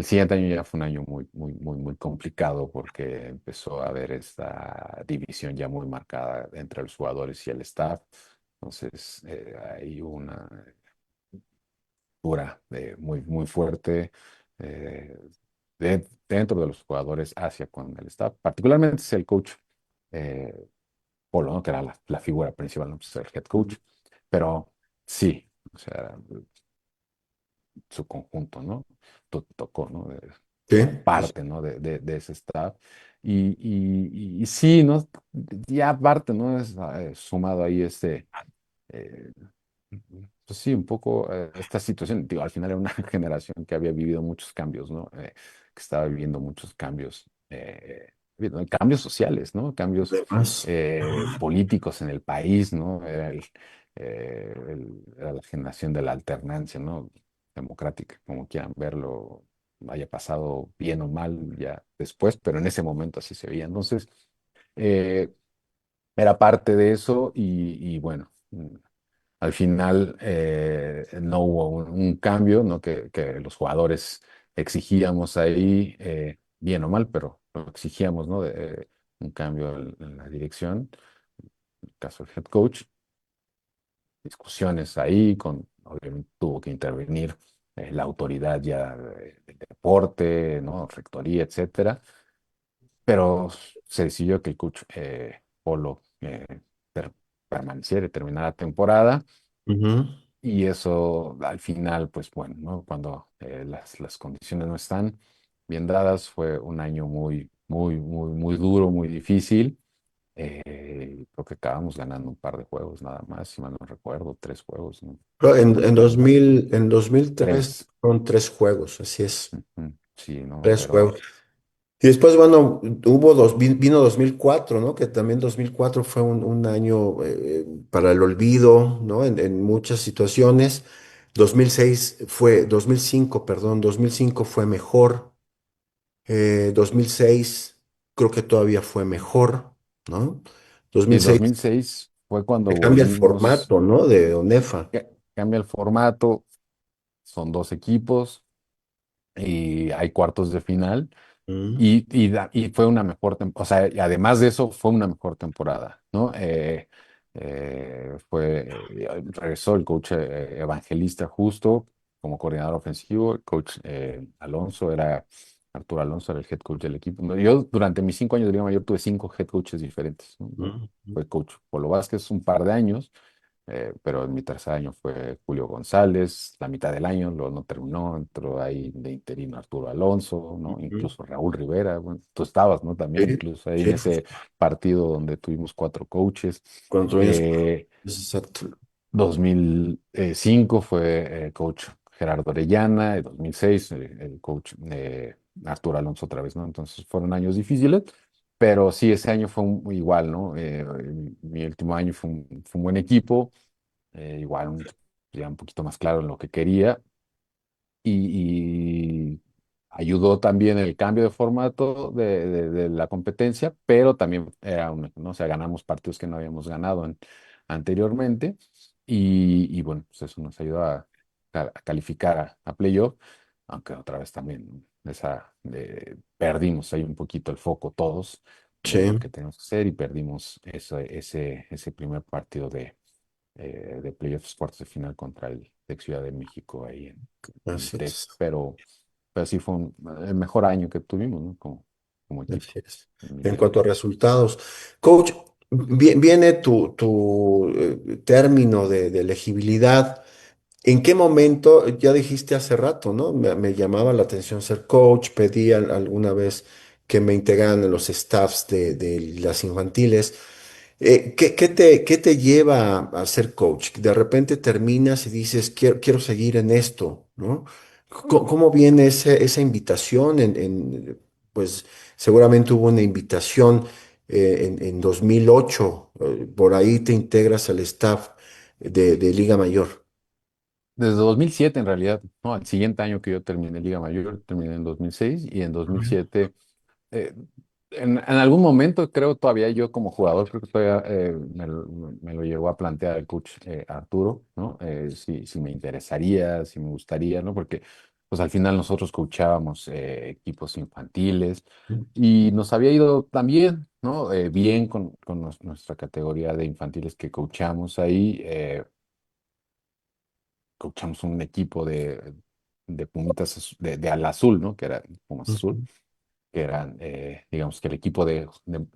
siguiente año ya fue un año muy, muy, muy, muy complicado porque empezó a haber esta división ya muy marcada entre los jugadores y el staff. Entonces, hay una dura, muy, muy fuerte eh, dentro de los jugadores hacia con el staff, particularmente es el coach eh, Polo, ¿no? Que era la figura principal, ¿no? Pues el head coach, pero sí, o sea, su conjunto, ¿no? Tocó, ¿no? Sí, sí, sí. Parte, ¿no? De ese staff. Y sí, ¿no? Ya aparte, ¿no? Es sumado ahí eh, pues sí, un poco esta situación, digo, al final era una generación que había vivido muchos cambios, ¿no? Que estaba viviendo muchos cambios, cambios sociales, ¿no? Cambios Además, políticos en el país, ¿no? Era la generación de la alternancia, ¿no? Democrática, como quieran verlo, haya pasado bien o mal ya después, pero en ese momento así se veía. Entonces, eh, era parte de eso y bueno. Al final no hubo un cambio, ¿no? Que los jugadores exigíamos ahí, bien o mal, pero lo exigíamos, ¿no? Un cambio en la dirección, en el caso del head coach, discusiones ahí, obviamente tuvo que intervenir la autoridad ya del deporte, ¿no? Rectoría, etcétera, pero se decidió que el coach Polo per- permaneciera y terminara la temporada. ujú. Y eso al final, pues bueno, ¿no? Cuando las condiciones no están bien dadas, fue un año muy, muy, muy, muy duro, muy difícil. Creo que acabamos ganando un par de juegos nada más, si mal no recuerdo, 3 juegos, ¿no? En Pero 2003 tres, fueron 3 juegos, así es, sí, ¿no? 3 juegos. Y después, bueno, vino 2004, ¿no? Que también 2004 fue un año para el olvido, ¿no? En muchas situaciones. 2005, perdón, 2005 fue mejor. 2006 creo que todavía fue mejor, ¿no? Y 2006 2006 fue cuando se cambia el volvimos, formato, ¿no? De ONEFA. cambia el formato, son dos equipos y hay cuartos de final. Mm, Y fue una mejor temporada, o sea, y además de eso, fue una mejor temporada, ¿no? Regresó el coach Evangelista justo como coordinador ofensivo, el coach Alonso Arturo Alonso era el head coach del equipo. ¿No? Yo durante mis 5 años de Liga Mayor tuve 5 head coaches diferentes, ¿no? mm, Fue coach Polo Vázquez un par de años, pero en mi tercer año fue Julio González, la mitad del año lo no terminó, entró ahí de interino Arturo Alonso, ¿no? mm. Incluso Raúl Rivera, bueno, tú estabas, ¿no? También, Sí, incluso ahí en sí, ese partido donde tuvimos 4 coaches. cuatro años. Eh, Exacto. 2005 fue coach Gerardo Orellana, en 2006 el coach Arturo Alonso otra vez, ¿no? Entonces fueron años difíciles, pero sí, ese año fue igual, ¿no? Mi último año fue un buen equipo, igual ya un poquito más claro en lo que quería y ayudó también el cambio de formato de la competencia, pero también era ¿no? O sea, ganamos partidos que no habíamos ganado anteriormente y bueno, pues eso nos ayudó a calificar a playoff, aunque otra vez también perdimos ahí un poquito el foco todos de lo que Sí, tenemos que hacer y perdimos ese primer partido de playoffs, cuartos de final contra el de Ciudad de México ahí en el así TEC, es, pero sí fue el mejor año que tuvimos, ¿no? Como así equipo, es. en mi En opinión. cuanto a resultados, coach, viene tu término de elegibilidad. ¿En qué momento, ya dijiste hace rato, ¿no? Me llamaba la atención ser coach, pedí alguna vez que me integraran en los staffs de las infantiles. ¿Qué te lleva a ser coach? De repente terminas y dices, quiero seguir en esto, ¿no? ¿Cómo viene esa invitación? Pues seguramente hubo una invitación en 2008, por ahí te integras al staff de Liga Mayor. Desde 2007 en realidad, ¿no? Al siguiente año que yo terminé Liga Mayor, terminé en 2006 y en 2007 eh, en algún momento creo todavía yo como jugador, creo que todavía me lo llegó a plantear el coach Arturo, ¿no? Si me interesaría, si me gustaría, ¿no? Porque pues al final nosotros coachábamos equipos infantiles y nos había ido también, ¿no? Bien con nuestra categoría de infantiles que coachamos ahí. Coachamos un equipo de Pumitas, de Al Azul, ¿no? Que era Pumas Azul Ujú, que eran, digamos que el equipo de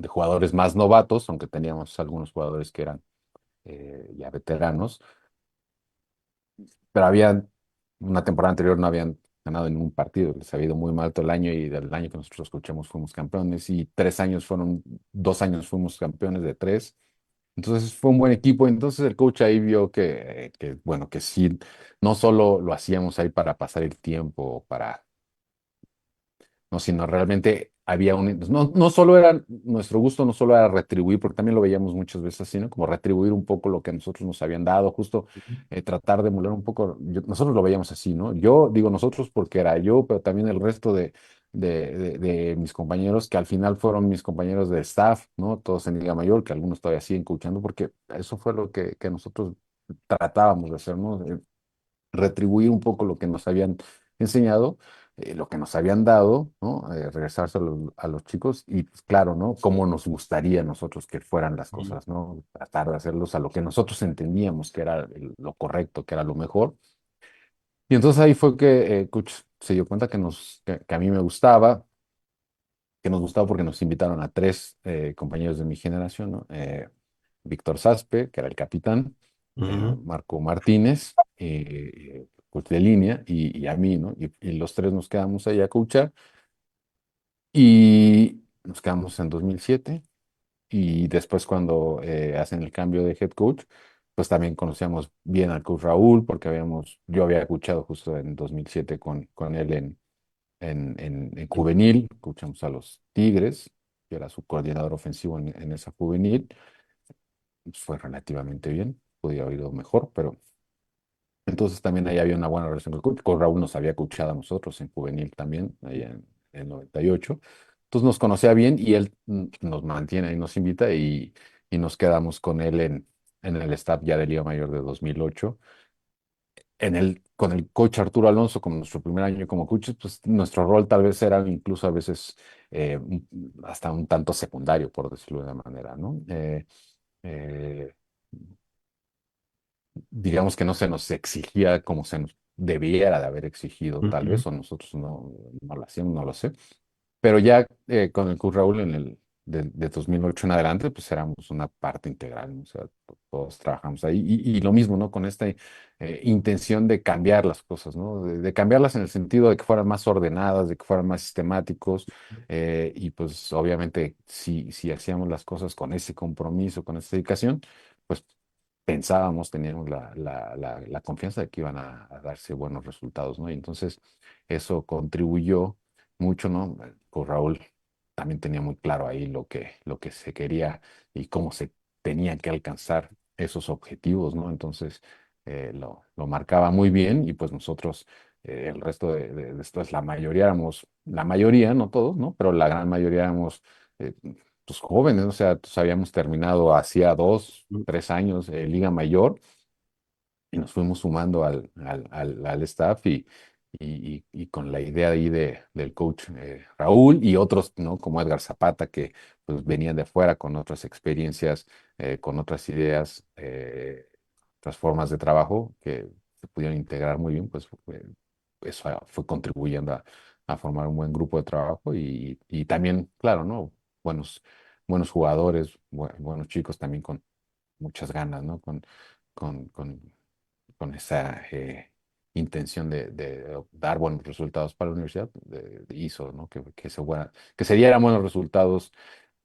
jugadores más novatos, aunque teníamos algunos jugadores que eran ya veteranos, pero habían, una temporada anterior no habían ganado ningún partido, les había ido muy mal todo el año y del año que nosotros escuchamos fuimos campeones y 3 años fueron, 2 años fuimos campeones de tres. Entonces fue un buen equipo. Entonces el coach ahí vio bueno, que sí, no solo lo hacíamos ahí para pasar el tiempo, para no, sino realmente había no solo era nuestro gusto, no solo era retribuir, porque también lo veíamos muchas veces así, ¿no? Como retribuir un poco lo que a nosotros nos habían dado, justo tratar de emular un poco, nosotros lo veíamos así, ¿no? Yo digo nosotros porque era yo, pero también el resto de mis compañeros, que al final fueron mis compañeros de staff, ¿no? Todos en Liga Mayor, que algunos todavía siguen escuchando, porque eso fue lo que nosotros tratábamos de hacer, ¿no? Retribuir un poco lo que nos habían enseñado, lo que nos habían dado, ¿no? Regresarse a los chicos y, pues, claro, ¿no? Cómo nos gustaría a nosotros que fueran las ujú, cosas, ¿no? Tratar de hacerlos a lo que nosotros entendíamos que era lo correcto, que era lo mejor. Y entonces ahí fue que Coach se dio cuenta que a mí me gustaba, que nos gustaba porque nos invitaron a tres compañeros de mi generación, ¿no? Víctor Saspe, que era el capitán, ujú, Marco Martínez, coach de línea, y a mí, ¿no? Y los tres nos quedamos ahí a coachar y nos quedamos en 2007 y después cuando hacen el cambio de head coach, pues también conocíamos bien al coach Raúl porque yo había escuchado justo en 2007 con él en juvenil, escuchamos a los Tigres, que era su coordinador ofensivo en esa juvenil, fue relativamente bien, podía haber ido mejor, pero entonces también ahí había una buena relación con el coach. Con Raúl nos había coachado a nosotros en juvenil también, ahí en el 98. Entonces nos conocía bien y él nos mantiene y nos invita y nos quedamos con él en el staff ya de Liga Mayor de 2008. Con el coach Arturo Alonso, como nuestro primer año como coaches, pues nuestro rol tal vez era incluso a veces hasta un tanto secundario, por decirlo de una manera, ¿no? Eh, digamos que no se nos exigía como se nos debiera de haber exigido, tal ujú, vez, o nosotros no lo hacíamos, no lo sé. Pero ya con el Cruz Raúl de 2008 en adelante, pues éramos una parte integral, ¿no? O sea, todos trabajamos ahí. Y lo mismo, ¿no? Con esta intención de cambiar las cosas, ¿no? De cambiarlas en el sentido de que fueran más ordenadas, de que fueran más sistemáticos. Y pues obviamente si hacíamos las cosas con ese compromiso, con esa dedicación, pues pensábamos, teníamos la confianza de que iban a darse buenos resultados, ¿no? Y entonces eso contribuyó mucho, ¿no? Con Raúl también tenía muy claro ahí lo que se quería y cómo se tenían que alcanzar esos objetivos, ¿no? Entonces, lo marcaba muy bien y pues nosotros, el resto de estos, la mayoría éramos, la mayoría, no todos, ¿no? Pero la gran mayoría éramos, eh, pues jóvenes, o sea, pues, habíamos terminado hacía 2, 3 años Liga Mayor y nos fuimos sumando al staff y con la idea ahí del coach Raúl y otros, ¿no? Como Edgar Zapata, que pues venían de afuera con otras experiencias, con otras ideas, otras formas de trabajo que se pudieron integrar muy bien, pues eso fue contribuyendo a formar un buen grupo de trabajo y también, claro, ¿no? Buenos, buenos jugadores, buenos chicos también con muchas ganas, ¿no? Con, con, con esa intención de dar buenos resultados para la universidad, hizo, ¿no? Que se dieran buenos resultados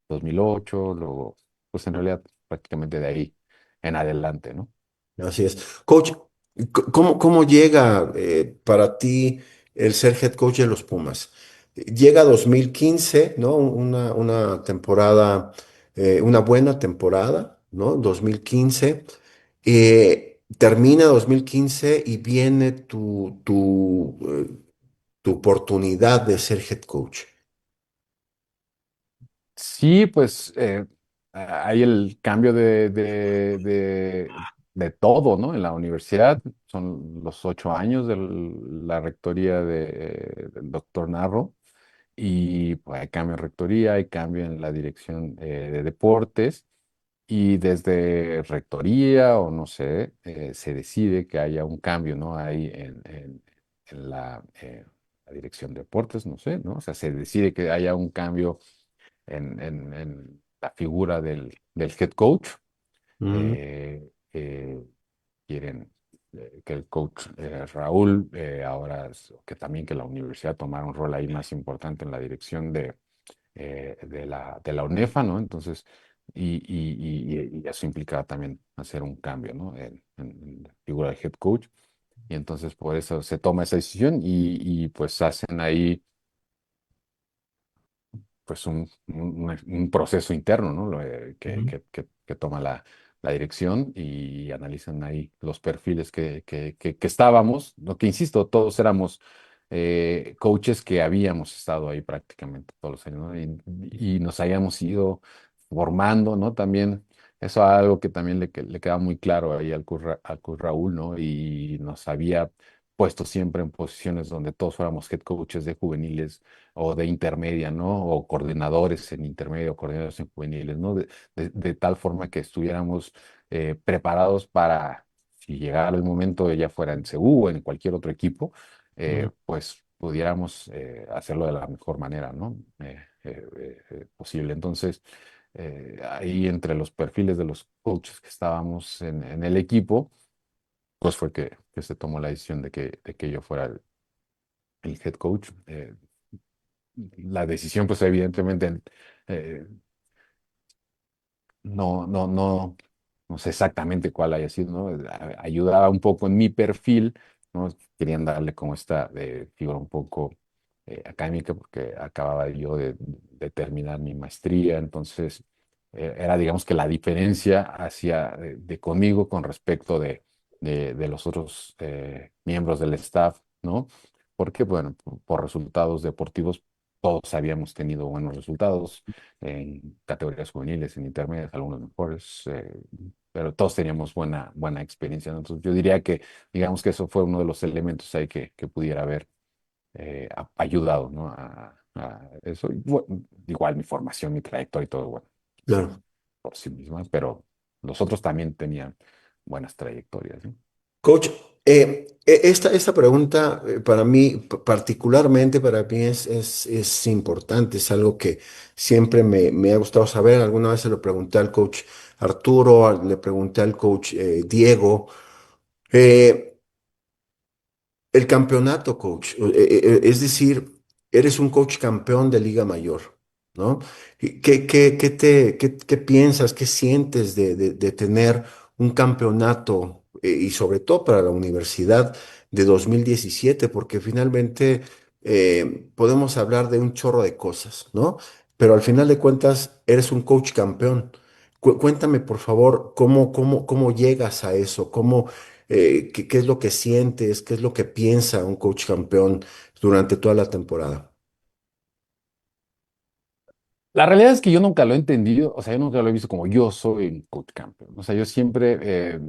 2008, luego, pues en realidad prácticamente de ahí en adelante, ¿no? Así es. Coach, ¿cómo llega para ti el ser head coach de los Pumas? Llega 2015, ¿no? Una temporada, una buena temporada, ¿no? 2015. Termina 2015 y viene tu oportunidad de ser head coach. Sí, pues hay el cambio de todo, ¿no? En la universidad son los 8 años de la rectoría del doctor Narro y pues, hay cambio en rectoría, hay cambio en la dirección de deportes y desde rectoría o no sé, se decide que haya un cambio, ¿no? Ahí en la dirección de deportes, no sé, ¿no? O sea, se decide que haya un cambio en la figura del head coach. Mm, Quieren que el coach Raúl, ahora que también que la universidad tomara un rol ahí más importante en la dirección de la UNEFA, ¿no? Entonces, y eso implicaba también hacer un cambio, ¿no? En la figura del head coach. Y entonces por eso se toma esa decisión pues hacen ahí pues un proceso interno, ¿no? ujú, Que toma la dirección y analizan ahí los perfiles que estábamos, lo que insisto, todos éramos coaches que habíamos estado ahí prácticamente todos los años, ¿no? Y nos habíamos ido formando, ¿no? También eso es algo que también le queda muy claro ahí al coach Raúl, ¿no? Y nos había puesto siempre en posiciones donde todos fuéramos head coaches de juveniles o de intermedia, ¿no? O coordinadores en intermedio, coordinadores en juveniles, ¿no? De tal forma que estuviéramos preparados para, si llegara el momento, ya fuera en CU o en cualquier otro equipo, ujú, pues pudiéramos hacerlo de la mejor manera, ¿no? Posible. Entonces, ahí entre los perfiles de los coaches que estábamos en el equipo, pues fue que se tomó la decisión de que yo fuera el head coach. La decisión, pues evidentemente, eh, no sé exactamente cuál haya sido, ¿no? Ayudaba un poco en mi perfil, ¿no? Querían darle como esta figura un poco académica porque acababa yo de terminar mi maestría, entonces era digamos que la diferencia hacia de conmigo con respecto de los otros miembros del staff, ¿no? Porque, bueno, por resultados deportivos todos habíamos tenido buenos resultados en categorías juveniles, en intermedias, algunos mejores, pero todos teníamos buena experiencia, ¿no? Entonces yo diría que, digamos que eso fue uno de los elementos ahí que pudiera haber ayudado, ¿no? A eso. Y, bueno, igual mi formación, mi trayectoria y todo, bueno, son claro. por sí mismas, pero los otros también tenían buenas trayectorias, ¿no? Coach, esta pregunta para mí, particularmente para mí, es importante, es algo que siempre me ha gustado saber. Alguna vez se lo pregunté al coach Arturo, le pregunté al coach Diego. Eh, el campeonato, coach. Es decir, eres un coach campeón de Liga Mayor, ¿no? ¿Y qué piensas, qué sientes de tener un campeonato y sobre todo para la universidad de 2017? Porque finalmente podemos hablar de un chorro de cosas, ¿no? pero al final de cuentas eres un coach campeón. Cuéntame, por favor, cómo llegas a eso, qué es lo que sientes, qué es lo que piensa un coach campeón durante toda la temporada. La realidad es que yo nunca lo he entendido, o sea, yo nunca lo he visto como yo soy el coach campeón. O sea, yo siempre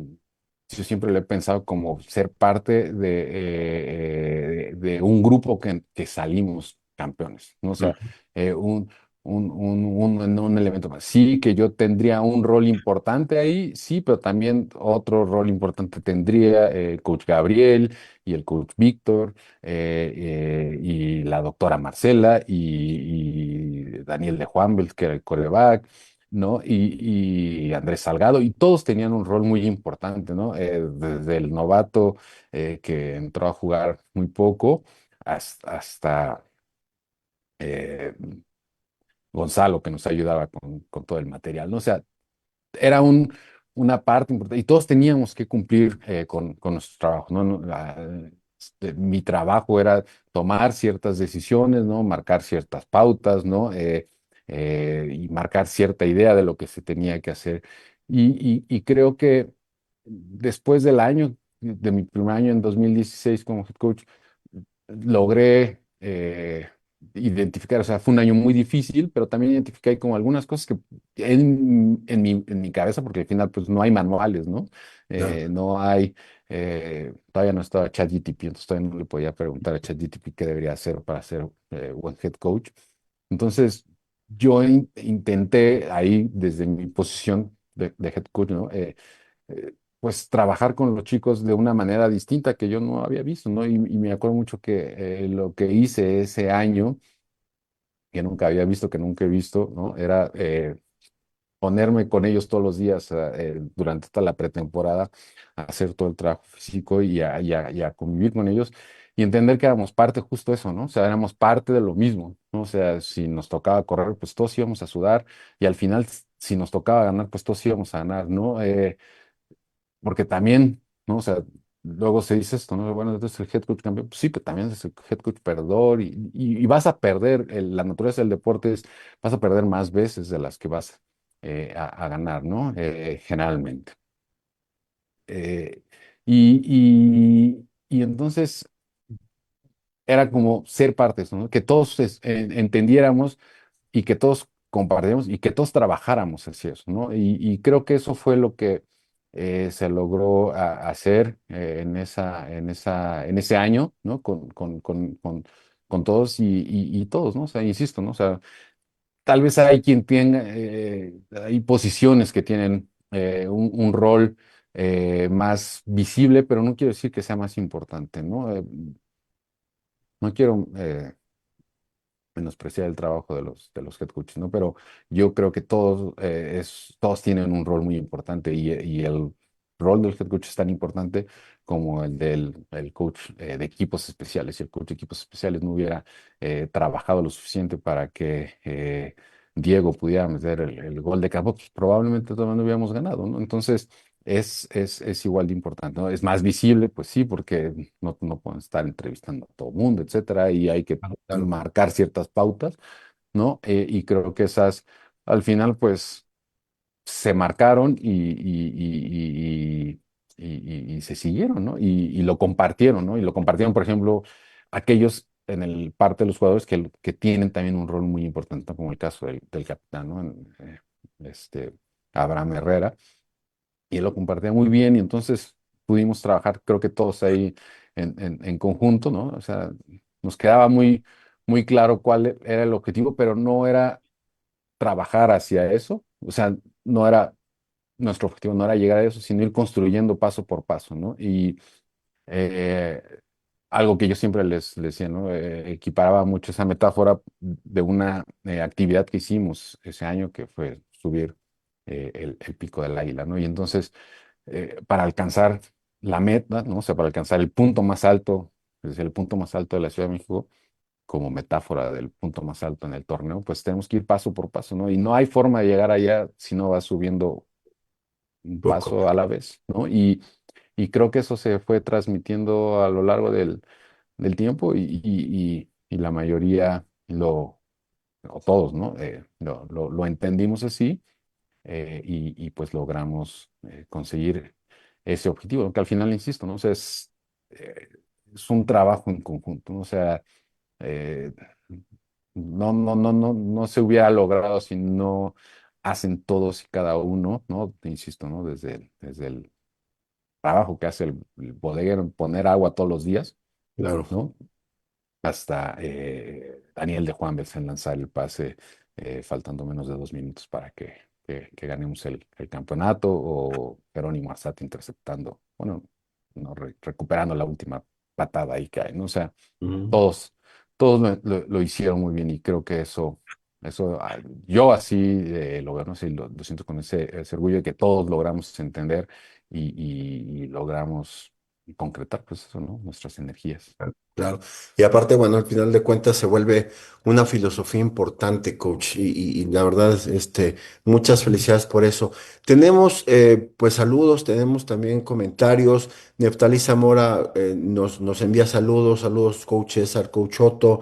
lo he pensado como ser parte de un grupo que salimos campeones, ¿no? O sea, Ujú. un elemento más. Sí, que yo tendría un rol importante ahí, sí, pero también otro rol importante tendría el coach Gabriel y el coach Víctor y la doctora Marcela y Daniel de Juanvelt, que era el coreback, ¿no? Y Andrés Salgado, y todos tenían un rol muy importante, ¿no? Desde el novato que entró a jugar muy poco hasta eh, Gonzalo, que nos ayudaba con todo el material, ¿no? O sea, era una parte importante y todos teníamos que cumplir con nuestro trabajo, ¿no? Mi trabajo era tomar ciertas decisiones, ¿no? Marcar ciertas pautas, ¿no? Y marcar cierta idea de lo que se tenía que hacer. Y creo que después del año, de mi primer año en 2016 como head coach, logré identificar, o sea, fue un año muy difícil, pero también identifiqué como algunas cosas que en mi cabeza, porque al final pues no hay manuales, ¿no? Claro. No hay, todavía no estaba ChatGPT, entonces todavía no le podía preguntar a ChatGPT qué debería hacer para ser buen head coach. Entonces, yo intenté ahí, desde mi posición de head coach, ¿no? Pues trabajar con los chicos de una manera distinta que yo no había visto, ¿no? Y me acuerdo mucho que lo que hice ese año, que nunca había visto, que nunca he visto, ¿no? Era ponerme con ellos todos los días durante toda la pretemporada, a hacer todo el trabajo físico y a convivir con ellos y entender que éramos parte justo de eso, ¿no? O sea, éramos parte de lo mismo, ¿no? O sea, si nos tocaba correr, pues todos íbamos a sudar y al final, si nos tocaba ganar, pues todos íbamos a ganar, ¿no? Porque también, ¿no? O sea, luego se dice esto, ¿no? Bueno, entonces el head coach campeón, pues sí, pero también es el head coach perdedor y vas a perder, la naturaleza del deporte es, vas a perder más veces de las que vas a ganar, ¿no? Generalmente. Eh, y entonces era como ser partes, ¿no? Que todos entendiéramos y que todos compartiéramos y que todos trabajáramos hacia eso, ¿no? Y creo que eso fue lo que se logró hacer en ese año, ¿no? Con todos y todos, ¿no? O sea, insisto, ¿no? O sea, tal vez hay quien tenga, hay posiciones que tienen un rol más visible, pero no quiero decir que sea más importante, ¿no? No quiero menospreciar el trabajo de los head coaches, ¿no? Pero yo creo que todos tienen un rol muy importante y el rol del head coach es tan importante como el del el coach de equipos especiales. Si el coach de equipos especiales no hubiera trabajado lo suficiente para que Diego pudiera meter el gol de campo, pues probablemente todavía no hubiéramos ganado, ¿no? Entonces, es igual de importante, ¿no? Es más visible, pues sí, porque no pueden estar entrevistando a todo el mundo, etcétera, y hay que Claro, claro. marcar ciertas pautas, ¿no? Y creo que esas, al final, pues, se marcaron y se siguieron, ¿no? Y lo compartieron, ¿no? Y lo compartieron, por ejemplo, aquellos en el parte de los jugadores que tienen también un rol muy importante, como el caso del capitán, ¿no? Este, Abraham Herrera, y él lo compartía muy bien, y entonces pudimos trabajar, creo que todos ahí en conjunto, ¿no? O sea, nos quedaba muy claro cuál era el objetivo, pero no era trabajar hacia eso, o sea, no era, nuestro objetivo no era llegar a eso, sino ir construyendo paso por paso, ¿no? Y eh, algo que yo siempre les decía, ¿no? Equiparaba mucho esa metáfora de una actividad que hicimos ese año, que fue subir el pico del águila, ¿no? Y entonces, para alcanzar la meta, ¿no? O sea, para alcanzar el punto más alto, es decir, el punto más alto de la Ciudad de México, como metáfora del punto más alto en el torneo, pues tenemos que ir paso por paso, ¿no? Y no hay forma de llegar allá si no vas subiendo un Poco. paso a la vez, ¿no? Y creo que eso se fue transmitiendo a lo largo del tiempo y la mayoría o todos, ¿no? Lo entendimos así y pues logramos conseguir ese objetivo, que al final, insisto, ¿no? O sea, eh, es un trabajo en conjunto, ¿no? O sea, eh, no se hubiera logrado si no hacen todos y cada uno, ¿no? Te insisto, ¿no? Desde el trabajo que hace el bodeguero en poner agua todos los días, Claro. ¿no? Hasta Daniel de Juan en lanzar el pase faltando menos de 2 minutos para que ganemos el campeonato, o Jerónimo Arzate interceptando, bueno, no, recuperando la última patada ahí que hay, ¿no? O sea, Ujú. todos, todos lo hicieron muy bien y creo que yo así lo veo, no sé, lo siento con ese orgullo de que todos logramos entender y logramos concretar, pues eso, ¿no? Nuestras energías. Claro. Y aparte, bueno, al final de cuentas se vuelve una filosofía importante, coach, y la verdad, muchas felicidades por eso. Tenemos, pues, saludos, tenemos también comentarios. Neftalí Zamora nos envía saludos, saludos, coach César, coach Otto.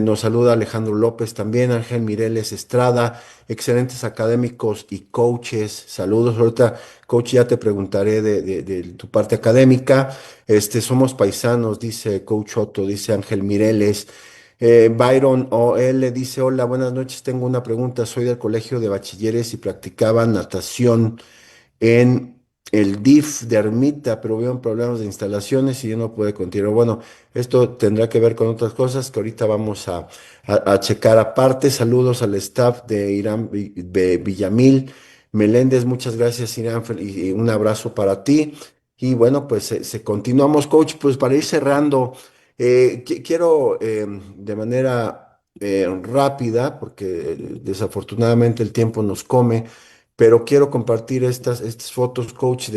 Nos saluda Alejandro López también, Ángel Mireles Estrada, excelentes académicos y coaches. Saludos. Ahorita, coach, ya te preguntaré de tu parte académica. Somos paisanos, dice Coach Otto, dice Ángel Mireles. Byron OL dice, hola, buenas noches, tengo una pregunta, soy del colegio de bachilleres y practicaba natación en el DIF de Ermita, pero hubieron problemas de instalaciones y yo no pude continuar. Bueno, esto tendrá que ver con otras cosas que ahorita vamos a checar aparte. Saludos al staff de Irán Villamil. Meléndez, muchas gracias, Irán, y un abrazo para ti. Y bueno, pues continuamos, coach, pues para ir cerrando, quiero de manera rápida, porque desafortunadamente el tiempo nos come, pero quiero compartir estas fotos, coach,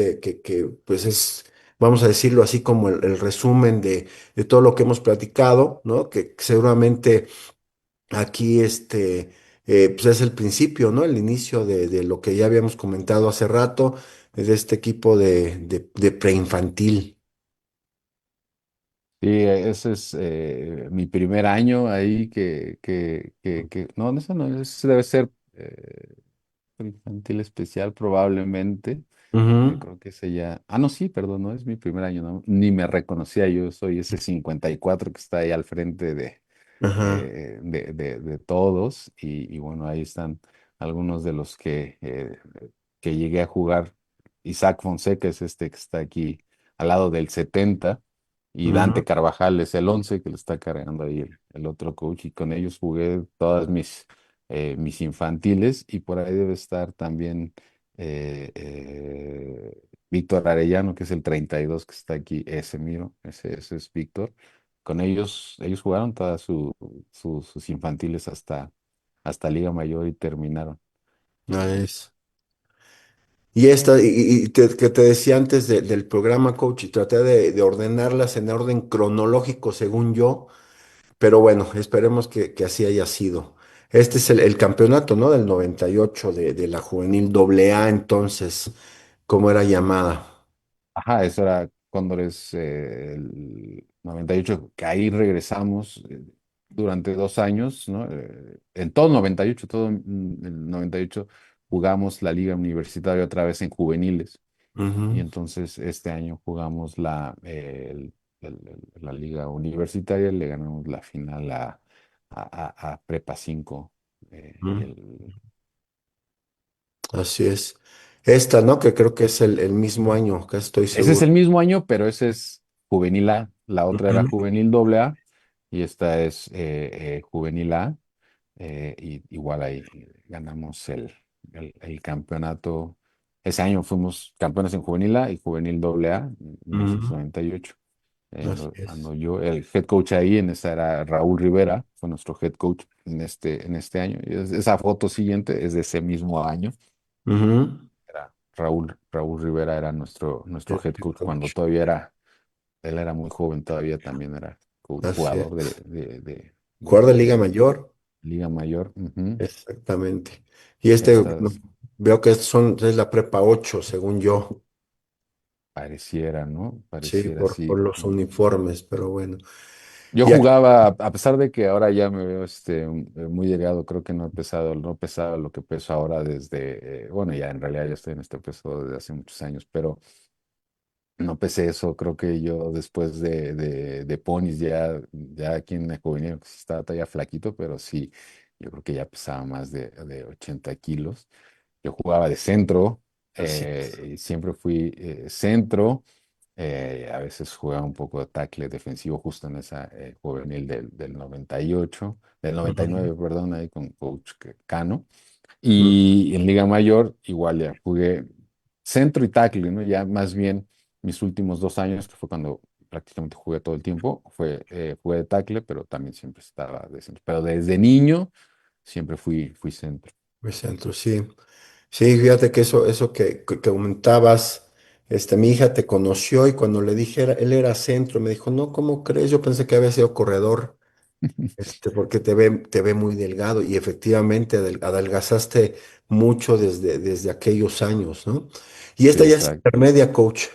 pues vamos a decirlo así, como el resumen de todo lo que hemos platicado, ¿no? Que seguramente aquí pues es el principio, ¿no? El inicio de lo que ya habíamos comentado hace rato, de este equipo de preinfantil. Sí, ese es mi primer año ahí no, eso no, ese debe ser infantil especial probablemente. Yo Ujú. creo que ese ya, no, sí, perdón, no es mi primer año, no, ni me reconocía, yo soy ese 54 que está ahí al frente Ajá. de todos y bueno, ahí están algunos de los que llegué a jugar. Isaac Fonseca es este que está aquí al lado del 70 y Dante Ujú. Carvajal es el 11 que le está cargando ahí el otro coach y con ellos jugué todas mis infantiles y por ahí debe estar también Víctor Arellano, que es el 32 que está aquí, ese miro, ese es Víctor. Con ellos jugaron todas sus infantiles hasta Liga Mayor y terminaron. Nice. Y que te decía antes del programa, coach, y traté de ordenarlas en orden cronológico, según yo, pero bueno, esperemos que así haya sido. Este es el campeonato, ¿no? Del 98 de la juvenil AA, entonces, ¿cómo era llamada? Ajá, eso era Cóndores el 98 que ahí regresamos durante 2 años, ¿no? En todo el 98 todo el 98 jugamos la Liga Universitaria otra vez en juveniles. Y Ujú. entonces este año jugamos la liga universitaria, le ganamos la final a Prepa 5. Ujú. Así es. Esta, ¿no? Que creo que es el mismo año, que estoy Ese es seguro. el mismo año, pero ese es juvenil A. La otra era Ujú. juvenil doble A y esta es juvenil A. Y igual ahí ganamos el campeonato. Ese año fuimos campeones en juvenil A y juvenil doble A, en Ujú. 1998. Así es. Ando yo, el head coach ahí en esa era Raúl Rivera, fue nuestro head coach en este año. Y esa foto siguiente es de ese mismo año. Ujú. Era Raúl Rivera era nuestro El head head coach cuando coach. él era muy joven, todavía también era Así jugador es. de- Jugador de Liga de Mayor. Liga Mayor. Ujú. Exactamente. Y bueno, Estas veo que es la prepa 8 según yo. pareciera, ¿no? Sí, Pareciera, por sí. los uniformes, pero bueno. Yo Y aquí, jugaba, a pesar de que ahora ya me veo muy delgado, creo que no he pesado lo que peso ahora desde, bueno, ya en realidad ya estoy en este peso desde hace muchos años, pero no pesé eso, creo que yo después de Ponis ya aquí en Ecovenio que sí estaba todavía flaquito, pero sí, yo creo que ya pesaba más de 80 kilos. Yo jugaba de centro, así es. y siempre fui centro, a veces jugaba un poco de tackle defensivo justo en esa juvenil del 98, del noventa y Ujú, nueve perdón, ahí con Coach Cano. ujú. Y en Liga Mayor, igual ya jugué centro y tackle, ¿no? Ya más bien mis últimos 2 años, que fue cuando prácticamente jugué todo el tiempo, jugué de tackle, pero también siempre estaba de centro. Pero desde niño siempre fui centro. Me centro, sí. Sí, fíjate que eso que comentabas, mi hija te conoció y cuando le dije, él era centro, me dijo, no, ¿cómo crees? Yo pensé que había sido corredor, porque te ve muy delgado y efectivamente adelgazaste mucho desde aquellos años, ¿no? Y Sí, esta ya es exacto. intermedia, coach.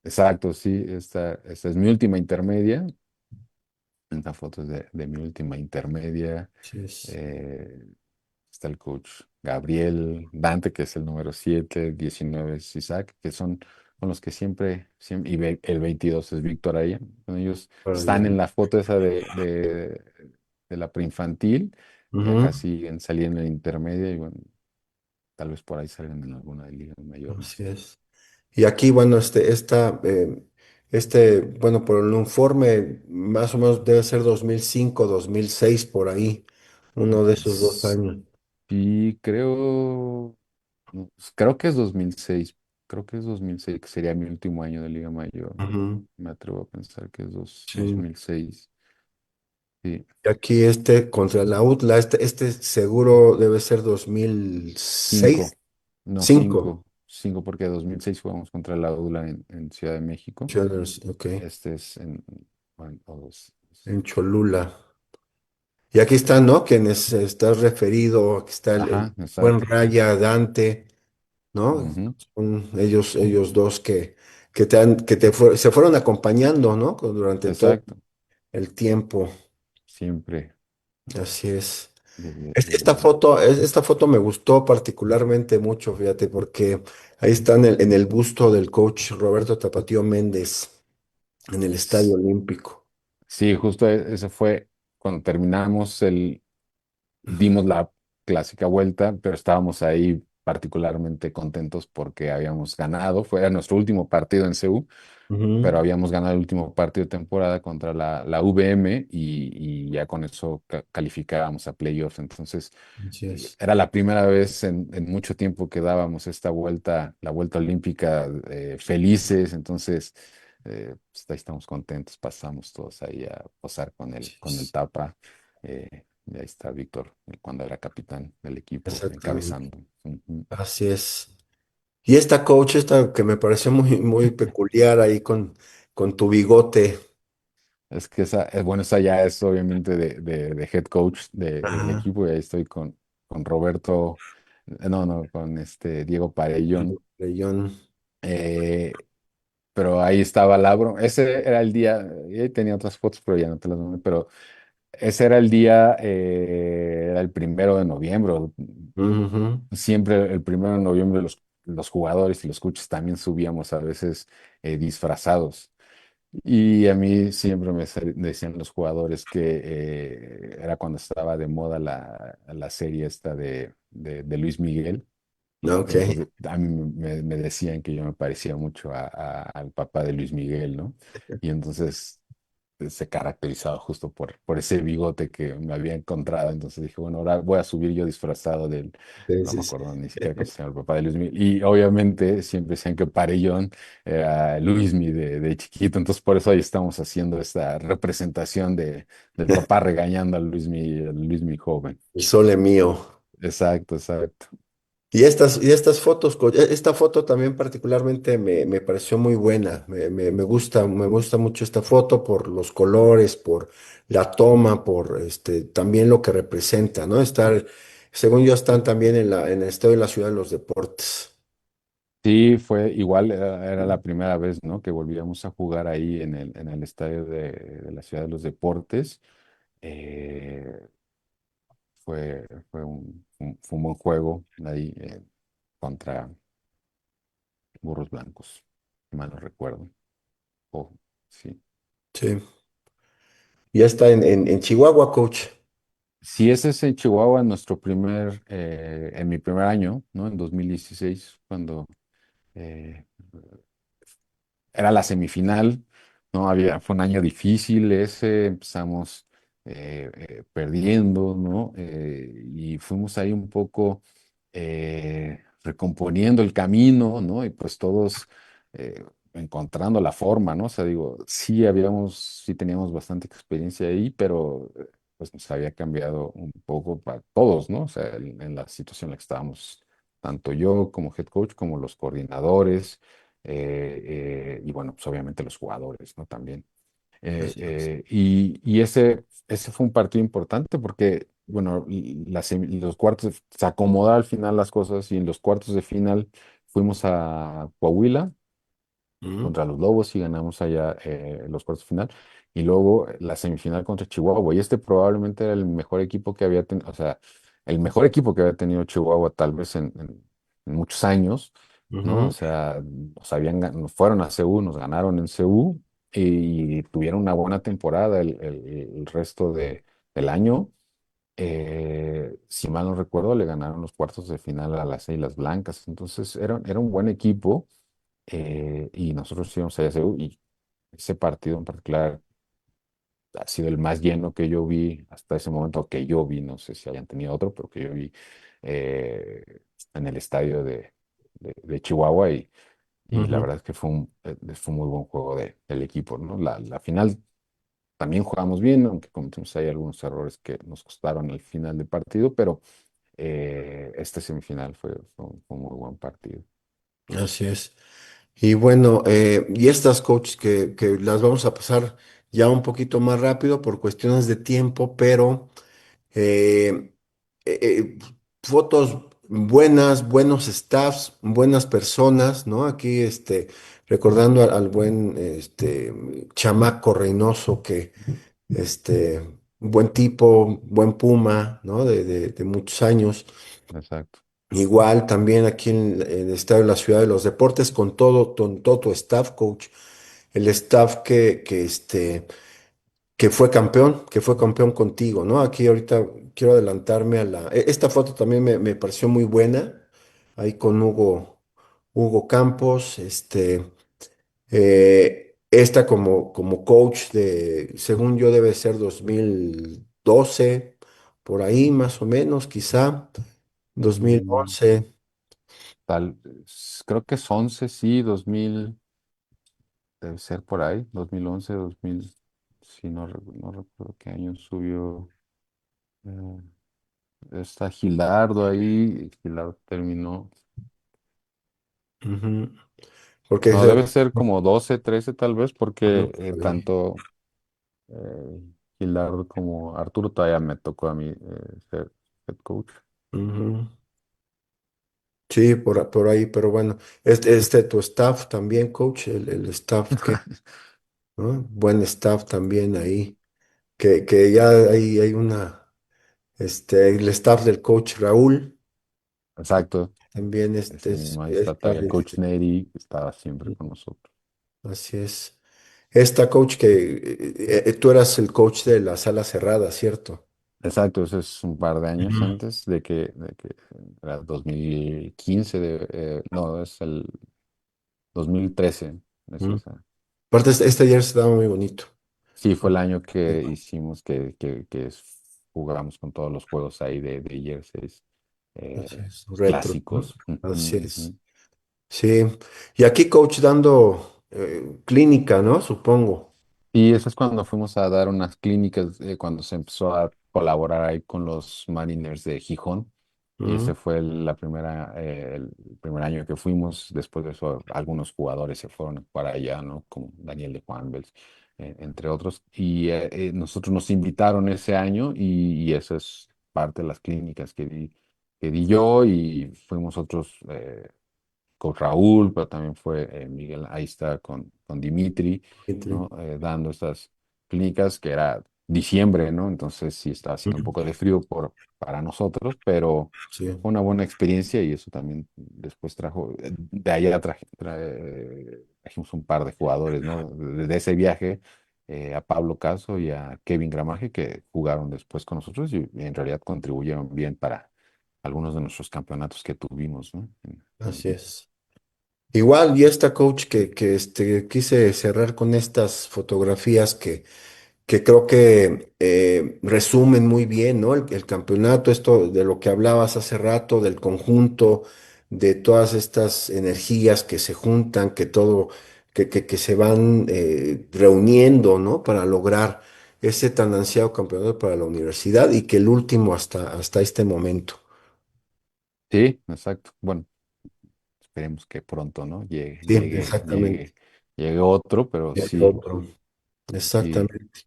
Exacto, sí, esta es mi última intermedia. Esta foto es de mi última intermedia. Sí, es. Eh, Está el coach Gabriel Dante, que es el número 7, 19 es Isaac, que son con los que siempre y el 22 es Víctor Aya. Con ellos Para están en bien. la foto esa de la preinfantil, y Ujú, acá siguen saliendo en intermedia, y bueno, tal vez por ahí salgan en alguna de ligas mayores. así es. Y aquí, bueno, bueno, por el informe, más o menos debe ser 2005, 2006 por ahí, uno de esos dos años. Sí, no, creo que es 2006. Creo que es 2006, que sería mi último año de Liga Mayor. Ujú, Me atrevo a pensar que es sí. 2006. Sí, Y aquí contra la UTLA, este seguro debe ser 2006, 5. No, 5. 5 porque 2006 jugamos contra la UDLA en Ciudad de México. Ok, Este es en, bueno, en Cholula. Y aquí están, ¿no? Quienes estás referido, aquí está el ajá, buen exacto. Raya, Dante. ¿No? Ujú. Son ellos dos se fueron acompañando, ¿no? Durante todo Exacto. el tiempo. Siempre Así es. desde. Esta foto me gustó particularmente mucho, fíjate, porque ahí está en el busto del coach Roberto Tapatío Méndez, en el Estadio Olímpico. Sí, justo ese fue cuando terminamos dimos la clásica vuelta, pero estábamos ahí particularmente contentos porque habíamos ganado. Fue nuestro último partido en CU, pero Ujú, habíamos ganado el último partido de temporada contra la VM, y ya con eso calificábamos a playoffs. Entonces, así es. era la primera vez en mucho tiempo que dábamos esta vuelta, la vuelta olímpica, felices. Entonces, pues ahí estamos contentos, pasamos todos ahí a posar Así con el es. Tapa. Y ahí está Víctor, cuando era capitán del equipo, Exactamente. encabezando. Ujú. Así es. Y esta coach, esta que me pareció muy peculiar ahí con tu bigote. Es que bueno, esa ya es obviamente de head coach del Ajá. equipo, y ahí estoy con Roberto, no, con Diego Parellón. León. eh, pero ahí estaba Labro. Ese era el día, y ahí tenía otras fotos, pero ya no te las mandé, pero ese era el día, era el 1 de noviembre. Ujú. Siempre el 1 de noviembre los jugadores y los coaches también subíamos a veces disfrazados. Y a mí siempre decían los jugadores que era cuando estaba de moda la serie esta de Luis Miguel. Y Ok. entonces a mí me decían que yo me parecía mucho al papá de Luis Miguel, ¿no? Y entonces se caracterizaba justo por ese bigote que me había encontrado. Entonces dije, bueno, ahora voy a subir yo disfrazado del, Sí, no sí, me sí. acuerdo ni siquiera cómo se llama el papá de Luis Miguel. Y obviamente siempre decían que Parellón era Luismi de chiquito. Entonces por eso ahí estamos haciendo esta representación del papá regañando al Luismi joven. El sole mío. Exacto, exacto. Y estas fotos, esta foto también particularmente me pareció muy buena. Me gusta mucho esta foto por los colores, por la toma, por también lo que representa, ¿no? Según yo, están también en el Estado de la Ciudad de los Deportes. Sí, fue igual, era la primera vez, ¿no? Que volvíamos a jugar ahí en el estadio de la Ciudad de los Deportes. Eh, fue un buen juego ahí contra Burros Blancos, si mal no recuerdo. Oh, sí. Sí. Ya está en Chihuahua, coach. Sí, ese es en Chihuahua, en mi primer año, ¿no? En 2016, cuando eh, era la semifinal, ¿no? Fue un año difícil ese, empezamos perdiendo, ¿no? Y fuimos ahí un poco recomponiendo el camino, ¿no? Y pues todos encontrando la forma, ¿no? O sea, digo, sí teníamos bastante experiencia ahí, pero pues nos había cambiado un poco para todos, ¿no? O sea, en la situación en la que estábamos, tanto yo como head coach, como los coordinadores y bueno, pues obviamente los jugadores, ¿no? También. Así es. Y ese fue un partido importante porque, bueno, los cuartos, se acomodaron al final las cosas y en los cuartos de final fuimos a Coahuila Ujú, contra los Lobos y ganamos allá los cuartos de final. Y luego la semifinal contra Chihuahua. Y este probablemente era el mejor equipo que había tenido, o sea, el mejor equipo que había tenido Chihuahua tal vez en muchos años, ¿no? O ujú. sea, fueron a CU, nos ganaron en CU y tuvieron una buena temporada el resto del año. Si mal no recuerdo, le ganaron los cuartos de final a las Águilas Blancas. Entonces era un buen equipo y nosotros íbamos allá a CU y ese partido en particular ha sido el más lleno que yo vi hasta ese momento, que yo vi, no sé si hayan tenido otro, pero que yo vi en el estadio de Chihuahua y la Ujú. verdad es que fue un muy buen juego del equipo, ¿no? La final también jugamos bien, aunque cometimos ahí algunos errores que nos costaron al final del partido, pero este semifinal fue un muy buen partido. Así es. Y bueno, y estas coaches que las vamos a pasar ya un poquito más rápido por cuestiones de tiempo, pero eh, eh, eh, fotos buenas, buenos staffs, buenas personas, ¿no? Aquí, recordando al buen, chamaco Reynoso, que, buen tipo, buen Puma, ¿no? De muchos años. Exacto. Igual también aquí en el estado de la Ciudad de los Deportes, con todo tu staff, coach, el staff que fue campeón contigo, ¿no? Aquí ahorita quiero adelantarme esta foto también me pareció muy buena, ahí con Hugo Campos, esta como coach según yo debe ser 2012 por ahí más o menos, quizá, dos mil Mm, once creo que es 11 sí, 2000 debe ser por ahí, 2011 2000 sí, no recuerdo qué año subió. eh, Está Gilardo ahí, Gilardo terminó. Ujú. Porque No, debe ser como 12 13 tal vez, porque por ahí. tanto Gilardo como Arturo todavía me tocó a mí ser head coach. Ujú. Sí, por ahí, pero bueno, tu staff también, coach, el staff ¿no? Buen staff también ahí, que ya hay el staff del coach Raúl, Exacto, también ese mismo, ahí está todavía Coach Neri, que estaba siempre con nosotros. así es. Esta coach tú eras el coach de la sala cerrada, ¿cierto? Exacto, eso es un par de años Ujú. antes de que era 2015, no, es el 2013, es Ujú. esa. Aparte, este ayer estaba muy bonito. Sí, fue el año que hicimos jugamos con todos los juegos ahí de jerseys Así eh, es, retro, ¿no? clásicos. Ujú, Así es. ujú. Sí. Y aquí, coach, dando clínica, ¿no? Supongo. Y eso es cuando fuimos a dar unas clínicas, cuando se empezó a colaborar ahí con los Mariners de Gijón. Y ese Ujú, fue el primer año que fuimos. Después de eso, algunos jugadores se fueron para allá, ¿no? Como Daniel de Juan, entre otros. Y nosotros nos invitaron ese año y eso es parte de las clínicas que di yo y fuimos otros. con Raúl, pero también fue Miguel, ahí está con Dimitri, ¿no? Dando estas clínicas que era diciembre, ¿no? Entonces sí estaba haciendo un Ujú. poco de frío para nosotros, pero Sí, fue una buena experiencia y eso también después trajo, de allá trajimos un par de jugadores, ¿no? De ese viaje, a Pablo Caso y a Kevin Gramaje que jugaron después con nosotros y en realidad contribuyeron bien para algunos de nuestros campeonatos que tuvimos, ¿no? así es. Igual, y esta coach que quise cerrar con estas fotografías que creo que resumen muy bien, ¿no? El campeonato, esto de lo que hablabas hace rato, del conjunto, de todas estas energías que se juntan, que todo, que se van reuniendo, ¿no? Para lograr ese tan ansiado campeonato para la universidad y que el último hasta este momento. Sí, exacto. Bueno, esperemos que pronto, ¿no? Sí, exactamente. Llegue otro, pero Y hay sí, otro. sí, Exactamente.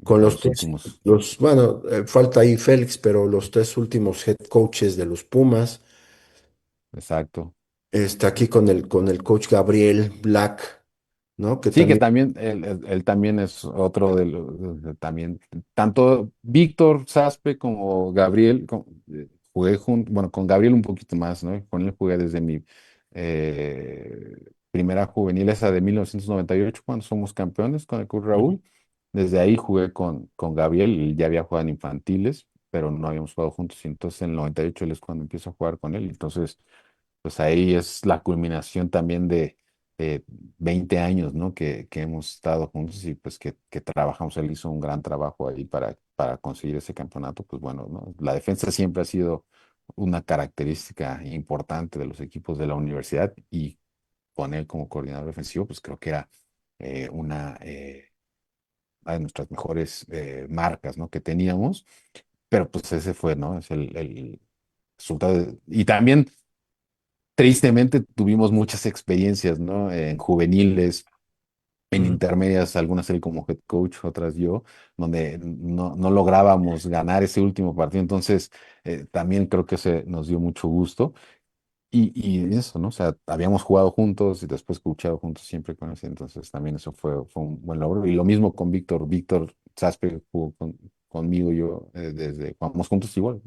Con ya los los tres, últimos, bueno, falta ahí Félix, pero los tres últimos head coaches de los Pumas, exacto. está aquí con el coach Gabriel Black, ¿no? Que Sí, que también, también, él también es otro de los, también, tanto Víctor Saspe como Gabriel, jugué junto, bueno, con Gabriel un poquito más, ¿no? Con él jugué desde mi primera juvenil, esa de 1998 cuando somos campeones con el Club Raúl. Desde ahí jugué con Gabriel, y ya había jugado en infantiles, pero no habíamos jugado juntos, y entonces en el 98 él es cuando empiezo a jugar con él, entonces, pues ahí es la culminación también de 20 años, ¿no? Que hemos estado juntos y pues que trabajamos. Él hizo un gran trabajo ahí para conseguir ese campeonato. Pues bueno, ¿no? La defensa siempre ha sido una característica importante de los equipos de la universidad y con él como coordinador defensivo, pues creo que era una de nuestras mejores marcas, ¿no? Que teníamos, pero pues ese fue, ¿no? Es el resultado. Y también tristemente tuvimos muchas experiencias, ¿no? En juveniles, en ujú, intermedias, algunas él como head coach, otras yo, donde no lográbamos ganar ese último partido. Entonces, también creo que se nos dio mucho gusto. Y eso, ¿no? O sea, habíamos jugado juntos y después coachado juntos siempre con ese. Entonces, también eso fue un buen logro. Y lo mismo con Víctor. Víctor Saspe jugó conmigo, yo, desde, jugamos juntos igual,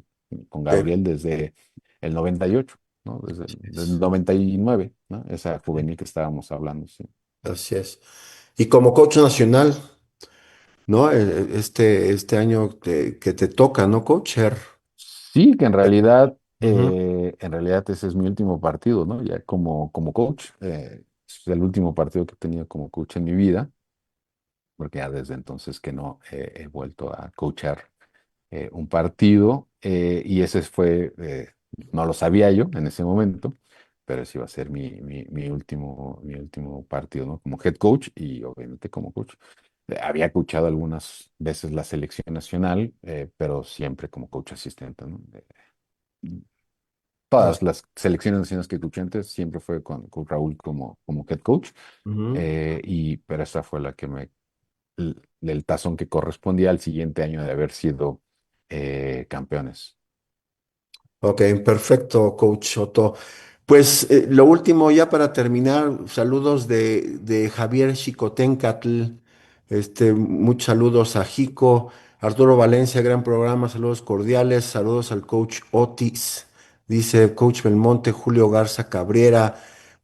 con sí, Gabriel desde el 98, ¿no? Desde el 99, ¿no? Esa juvenil que estábamos hablando, sí. así es. Y como coach nacional, ¿no? Este año que te toca, ¿no, coach? Sí, que Ujú, en realidad ese es mi último partido, ¿no? Ya como coach, es el último partido que he tenido como coach en mi vida, porque ya desde entonces que no he vuelto a coachar un partido, y ese fue, no lo sabía yo en ese momento, pero ese iba a ser mi último partido, ¿no? Como head coach y obviamente como coach. Había coachado algunas veces la selección nacional, pero siempre como coach asistente, ¿no? Todas as- las selecciones nacionales que coaché antes siempre fue con Raúl como head coach, ujú. pero esta fue la que el tazón que correspondía al siguiente año de haber sido campeones. Ok, perfecto, coach Otto. Pues lo último, ya para terminar, saludos de Javier Chicotencatl, muchos saludos a Jico, Arturo Valencia, gran programa, saludos cordiales, saludos al coach Otis, dice coach Belmonte, Julio Garza Cabrera,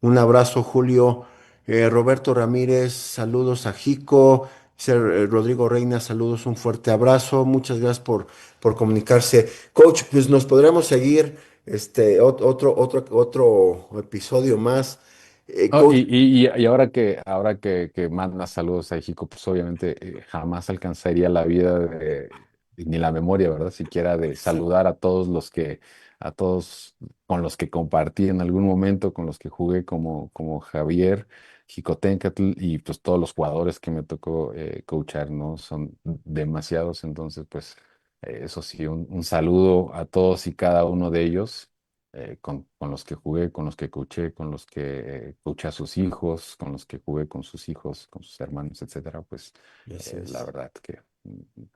un abrazo Julio, Roberto Ramírez, saludos a Jico, dice Rodrigo Reina, saludos, un fuerte abrazo, muchas gracias por comunicarse. Coach, pues nos podremos seguir otro episodio más. No, Coach, y ahora que mandas saludos a México, pues obviamente jamás alcanzaría la vida ni la memoria, ¿verdad? Siquiera de saludar a todos a todos con los que compartí en algún momento, con los que jugué como Javier, Jicotencatl y pues todos los jugadores que me tocó coachar, ¿no? Son demasiados, entonces pues eso sí, un saludo a todos y cada uno de ellos con los que jugué, con los que coaché, con los que coaché a sus hijos, con los que jugué con sus hijos, con sus hermanos, etcétera, pues así la es. verdad que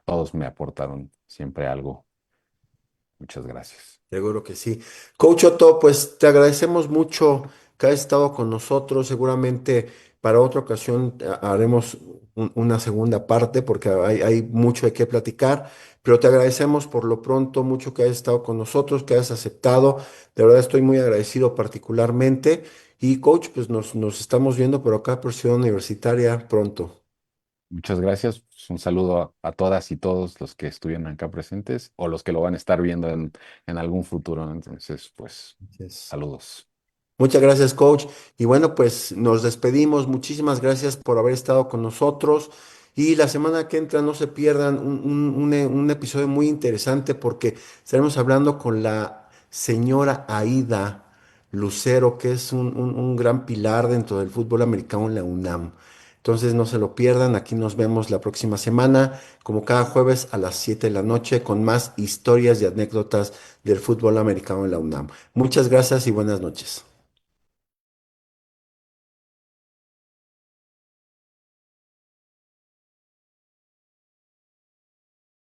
todos me aportaron siempre algo. Muchas gracias. Seguro que sí. Coach Otto, pues te agradecemos mucho que hayas estado con nosotros. Seguramente para otra ocasión haremos una segunda parte porque hay mucho de qué platicar, pero te agradecemos por lo pronto mucho que hayas estado con nosotros, que hayas aceptado. De verdad estoy muy agradecido particularmente. Y coach, pues nos estamos viendo por acá por Ciudad Universitaria pronto. Muchas gracias. Pues, un saludo a todas y todos los que estuvieron acá presentes o los que lo van a estar viendo en algún futuro, ¿no? Entonces, pues, Gracias. saludos. Muchas gracias, coach. Y bueno, pues nos despedimos. Muchísimas gracias por haber estado con nosotros. Y la semana que entra no se pierdan un episodio muy interesante porque estaremos hablando con la señora Aida Lucero, que es un gran pilar dentro del fútbol americano en la UNAM. Entonces no se lo pierdan. Aquí nos vemos la próxima semana, como cada jueves a las 7 de la noche, con más historias y anécdotas del fútbol americano en la UNAM. Muchas gracias y buenas noches.